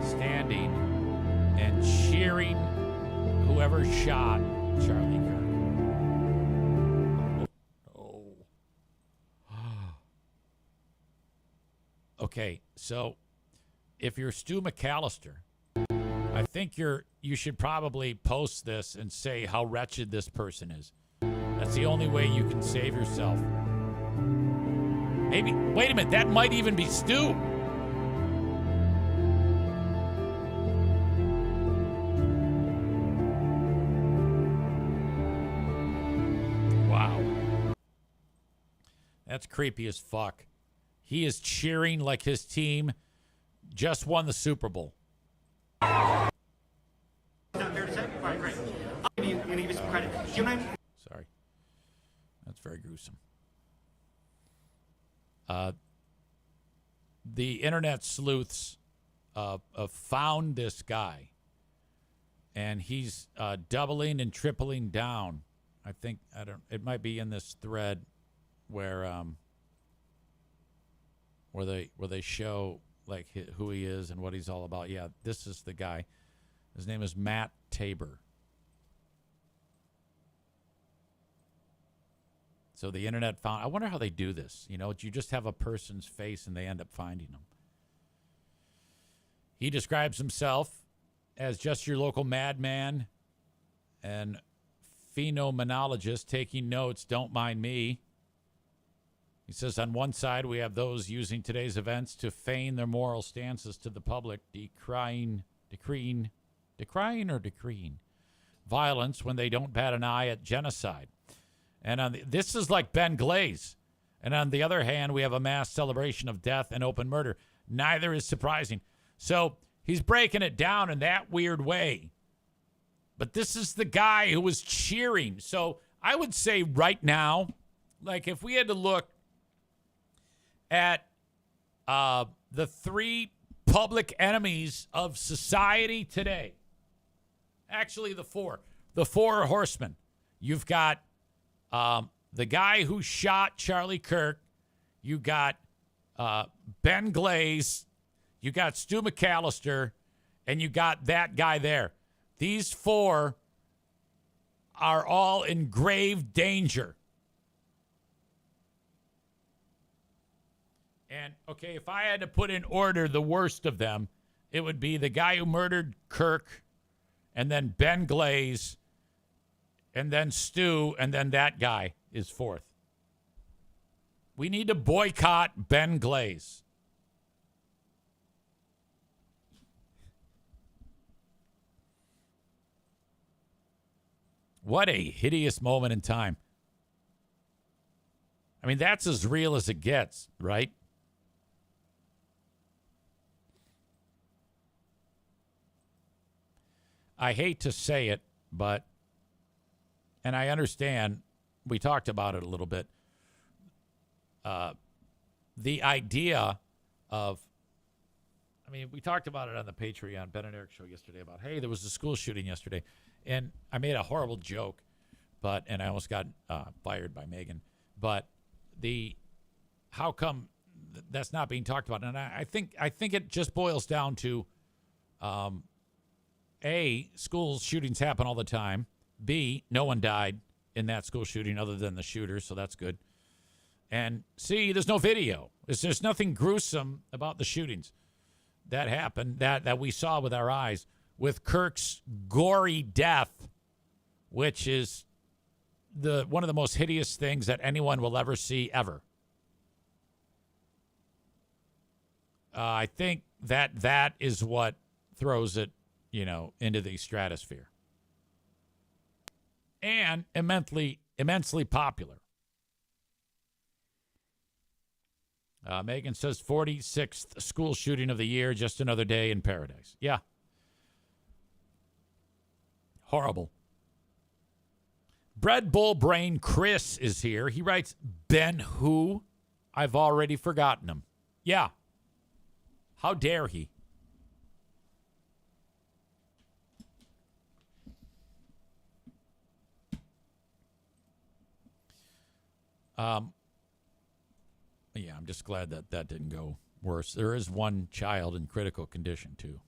standing, and cheering whoever shot Charlie Kirk. Okay, so if you're Stu McAllister, I think you should probably post this and say how wretched this person is. That's the only way you can save yourself. Maybe, wait a minute, that might even be Stu. Wow. That's creepy as fuck. He is cheering like his team just won the Super Bowl. Not fair to say? All right, great. I'm going to give you some credit. Sorry. That's very gruesome. The internet sleuths found this guy, and he's doubling and tripling down. I think, it might be in this thread where they show like who he is and what he's all about. Yeah, this is the guy. His name is Matt Tabor. So the internet found. I wonder how they do this. You know, you just have a person's face and they end up finding them. He describes himself as just your local madman and phenomenologist taking notes. Don't mind me. He says, on one side, we have those using today's events to feign their moral stances to the public, decrying violence when they don't bat an eye at genocide. And this is like Ben Glaze. And on the other hand, we have a mass celebration of death and open murder. Neither is surprising. So he's breaking it down in that weird way. But this is the guy who was cheering. So I would say right now, like if we had to look at the three public enemies of society today, actually the four horsemen, you've got the guy who shot Charlie Kirk, you got Ben Glaze, you got Stu McAllister, and you got that guy there. These four are all in grave danger. And, okay, if I had to put in order the worst of them, it would be the guy who murdered Kirk, and then Ben Glaze, and then Stu, and then that guy is fourth. We need to boycott Ben Glaze. What a hideous moment in time. I mean, that's as real as it gets, right? I hate to say it, but, and I understand, we talked about it a little bit. The idea of, I mean, we talked about it on the Patreon, Ben and Eric show yesterday about, hey, there was a school shooting yesterday. And I made a horrible joke, and I almost got fired by Megan. But how come that's not being talked about? And I think it just boils down to, A, school shootings happen all the time. B, no one died in that school shooting other than the shooter, so that's good. And C, there's no video. There's nothing gruesome about the shootings that happened, that we saw with our eyes, with Kirk's gory death, which is one of the most hideous things that anyone will ever see ever. I think that is what throws it, into the stratosphere. And immensely popular. Megan says 46th school shooting of the year, just another day in paradise. Yeah. Horrible. Bread Bull Brain Chris is here. He writes, Ben who? I've already forgotten him. Yeah. How dare he? Yeah, I'm just glad that didn't go worse. There is one child in critical condition, too.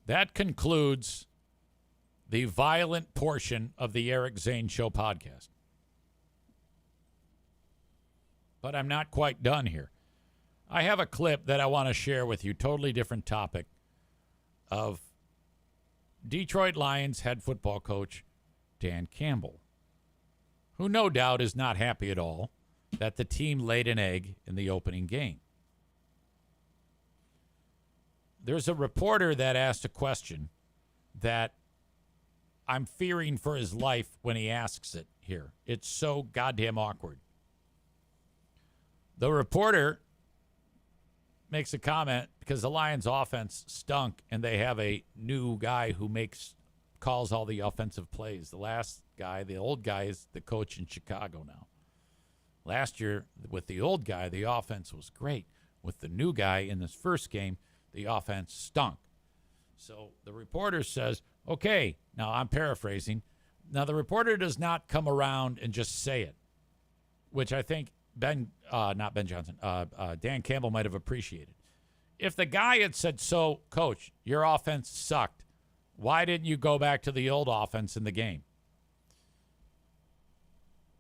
That concludes the violent portion of the Eric Zane Show podcast. But I'm not quite done here. I have a clip that I want to share with you, totally different topic, of Detroit Lions head football coach Dan Campbell, who no doubt is not happy at all that the team laid an egg in the opening game. There's a reporter that asked a question that I'm fearing for his life when he asks it here. It's so goddamn awkward. The reporter makes a comment because the Lions offense stunk and they have a new guy who calls all the offensive plays. The last guy, the old guy, is the coach in Chicago now. Last year, with the old guy, the offense was great. With the new guy in this first game, the offense stunk. So the reporter says, okay, now I'm paraphrasing. Now the reporter does not come around and just say it, which I think Dan Campbell might have appreciated. If the guy had said, so, coach, your offense sucked, why didn't you go back to the old offense in the game?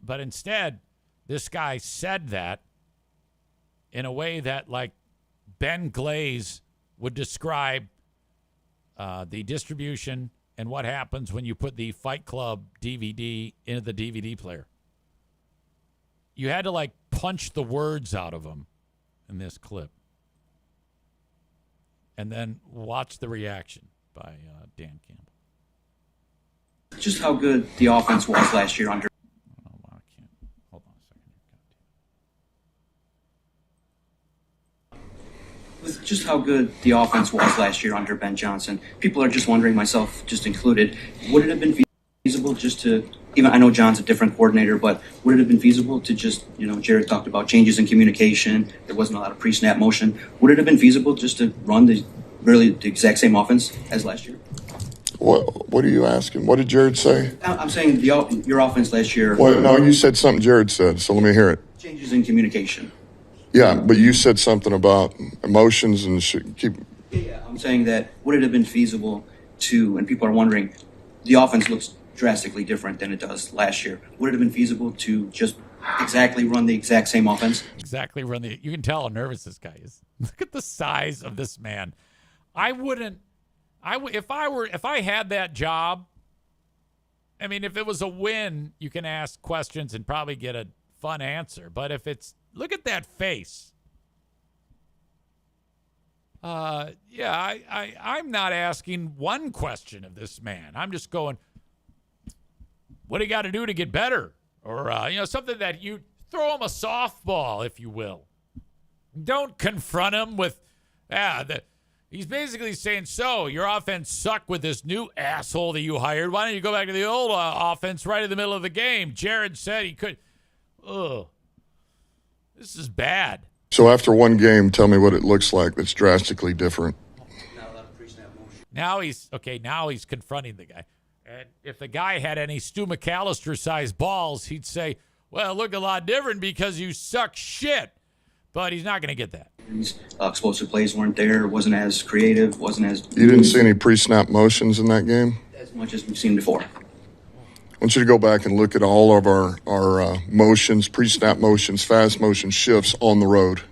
But instead, this guy said that in a way that, like, Ben Glaze would describe the distribution and what happens when you put the Fight Club DVD into the DVD player. You had to, like, punch the words out of him in this clip. and then watch the reaction by Dan Campbell. Just how good the offense was last year under. Oh, wow, I can't. Hold on a second. With just how good the offense was last year under Ben Johnson, people are just wondering, myself just included, would it have been feasible just to, even I know John's a different coordinator, but would it have been feasible to just, Jared talked about changes in communication, there wasn't a lot of pre-snap motion. Would it have been feasible just to run the exact same offense as last year? What are you asking? What did Jared say? I'm saying your offense last year. Well, no, you said something Jared said, so let me hear it. Changes in communication. Yeah, but you said something about emotions and Yeah, I'm saying that would it have been feasible to, and people are wondering, the offense looks drastically different than it does last year. Would it have been feasible to just exactly run the exact same offense? Exactly run the. You can tell how nervous this guy is. Look at the size of this man. If I had that job, I mean, if it was a win, you can ask questions and probably get a fun answer. But if it's, look at that face. I'm not asking one question of this man. I'm just going, what do you got to do to get better? Or, something that you throw him a softball, if you will. Don't confront him with, he's basically saying, so your offense sucked with this new asshole that you hired. Why don't you go back to the old offense right in the middle of the game? Jared said he could. Ugh. This is bad. So after one game, tell me what it looks like that's drastically different. Now he's confronting the guy. And if the guy had any Stu McAllister-sized balls, he'd say, well, look a lot different because you suck shit. But he's not going to get that. Explosive plays weren't there, wasn't as creative, wasn't as... You didn't see any pre-snap motions in that game? As much as we've seen before. I want you to go back and look at all of our motions, pre-snap motions, fast motion shifts on the road.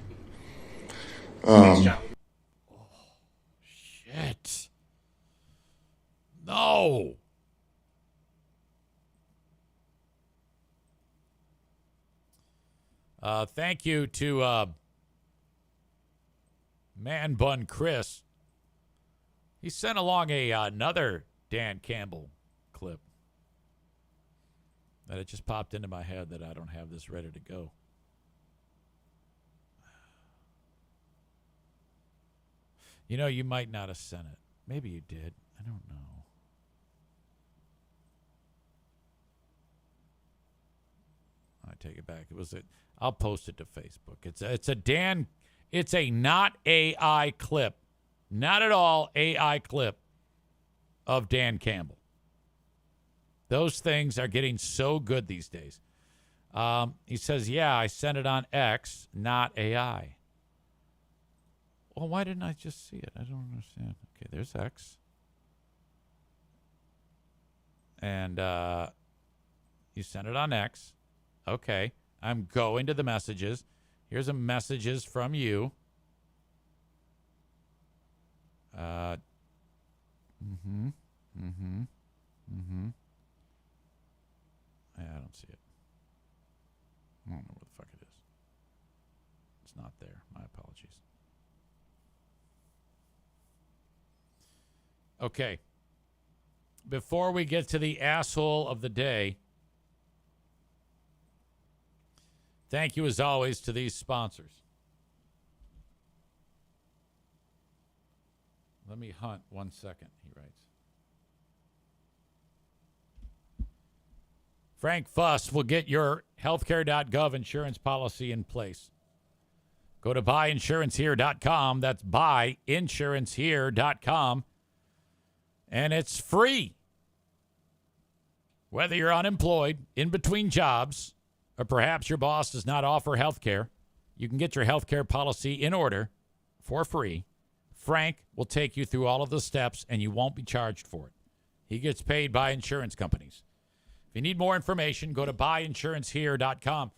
Shit. No. Thank you to Man Bun Chris. He sent along another Dan Campbell clip that it just popped into my head that I don't have this ready to go. You might not have sent it. Maybe you did. I don't know. I take it back. I'll post it to Facebook. It's a not AI clip. Not at all AI clip of Dan Campbell. Those things are getting so good these days. He says, yeah, I sent it on X, not AI. Well, why didn't I just see it? I don't understand. Okay, there's X. And you sent it on X. Okay, I'm going to the messages. Here's a messages from you. I don't see it. I don't know where the fuck it is. It's not there. My apologies. Okay. Before we get to the asshole of the day, thank you as always to these sponsors. Let me hunt 1 second, he writes. Frank Fuss will get your healthcare.gov insurance policy in place. Go to buyinsurancehere.com. That's buyinsurancehere.com. And it's free. Whether you're unemployed, in between jobs, or perhaps your boss does not offer health care, you can get your health care policy in order for free. Frank will take you through all of the steps, and you won't be charged for it. He gets paid by insurance companies. If you need more information, go to buyinsurancehere.com.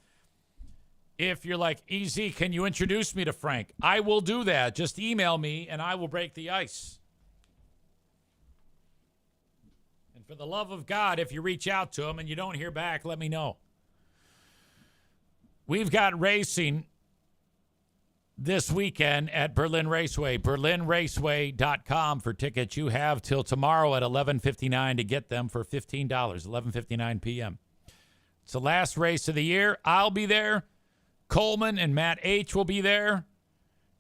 If you're like, easy, can you introduce me to Frank? I will do that. Just email me, and I will break the ice. And for the love of God, if you reach out to him and you don't hear back, let me know. We've got racing this weekend at Berlin Raceway. BerlinRaceway.com for tickets. You have till tomorrow at 11:59 to get them for $15, 11:59 p.m. It's the last race of the year. I'll be there. Coleman and Matt H. will be there.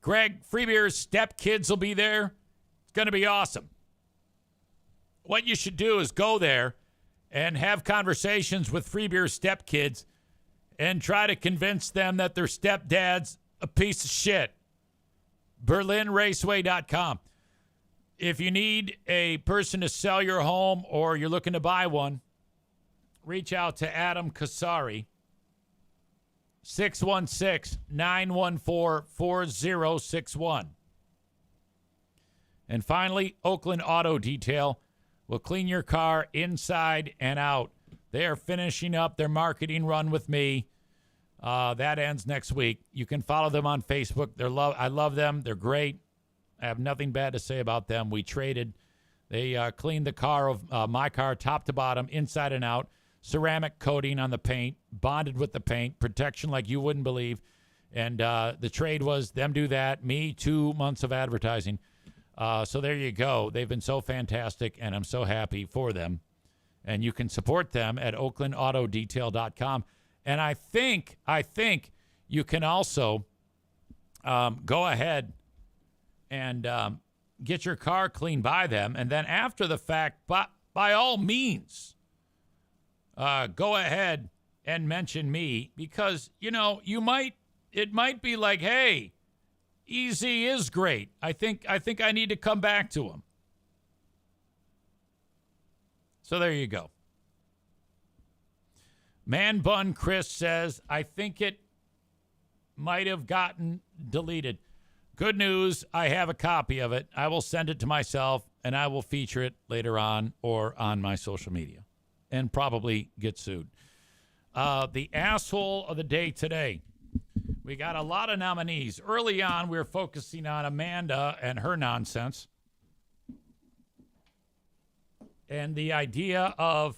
Greg Freebeer's stepkids will be there. It's going to be awesome. What you should do is go there and have conversations with Freebeer's stepkids and try to convince them that their stepdad's a piece of shit. BerlinRaceway.com. If you need a person to sell your home or you're looking to buy one, reach out to Adam Kasari, 616-914-4061. And finally, Oakland Auto Detail will clean your car inside and out. They are finishing up their marketing run with me. That ends next week. You can follow them on Facebook. I love them. They're great. I have nothing bad to say about them. We traded. They cleaned the car of my car top to bottom, inside and out. Ceramic coating on the paint, bonded with the paint, protection like you wouldn't believe. And the trade was them do that, me 2 months of advertising. So there you go. They've been so fantastic, and I'm so happy for them. And you can support them at OaklandAutoDetail.com. And I think you can also go ahead and get your car cleaned by them. And then after the fact, by all means, go ahead and mention me because, it might be like, hey, EZ is great. I think I need to come back to him. So there you go. Man Bun Chris says, I think it might have gotten deleted. Good news, I have a copy of it. I will send it to myself, and I will feature it later on or on my social media and probably get sued. The asshole of the day today. We got a lot of nominees. Early on, we were focusing on Amanda and her nonsense and the idea of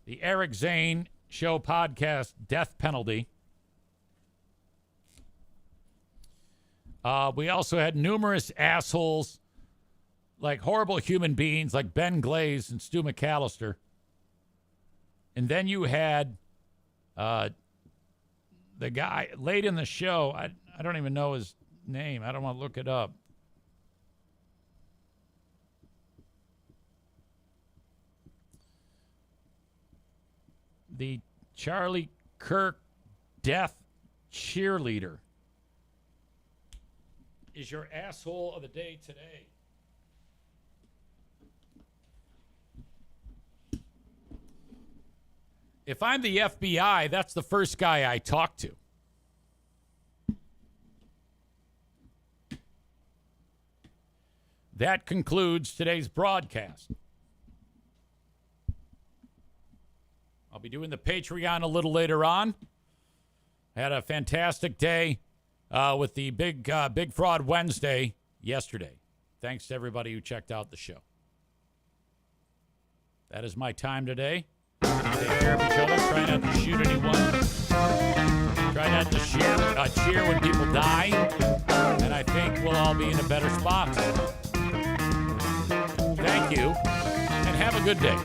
the Eric Zane Show podcast death penalty. We also had numerous assholes, like horrible human beings like Ben Glaze and Stu McAllister. And then you had the guy late in the show. I don't even know his name. I don't want to look it up. The Charlie Kirk death cheerleader is your asshole of the day today. If I'm the FBI, that's the first guy I talk to. That concludes today's broadcast. I'll be doing the Patreon a little later on. I had a fantastic day with the Big Fraud Wednesday yesterday. Thanks to everybody who checked out the show. That is my time today. Take care of each other. Try not to shoot anyone. Try not to cheer when people die. And I think we'll all be in a better spot. Thank you, and have a good day.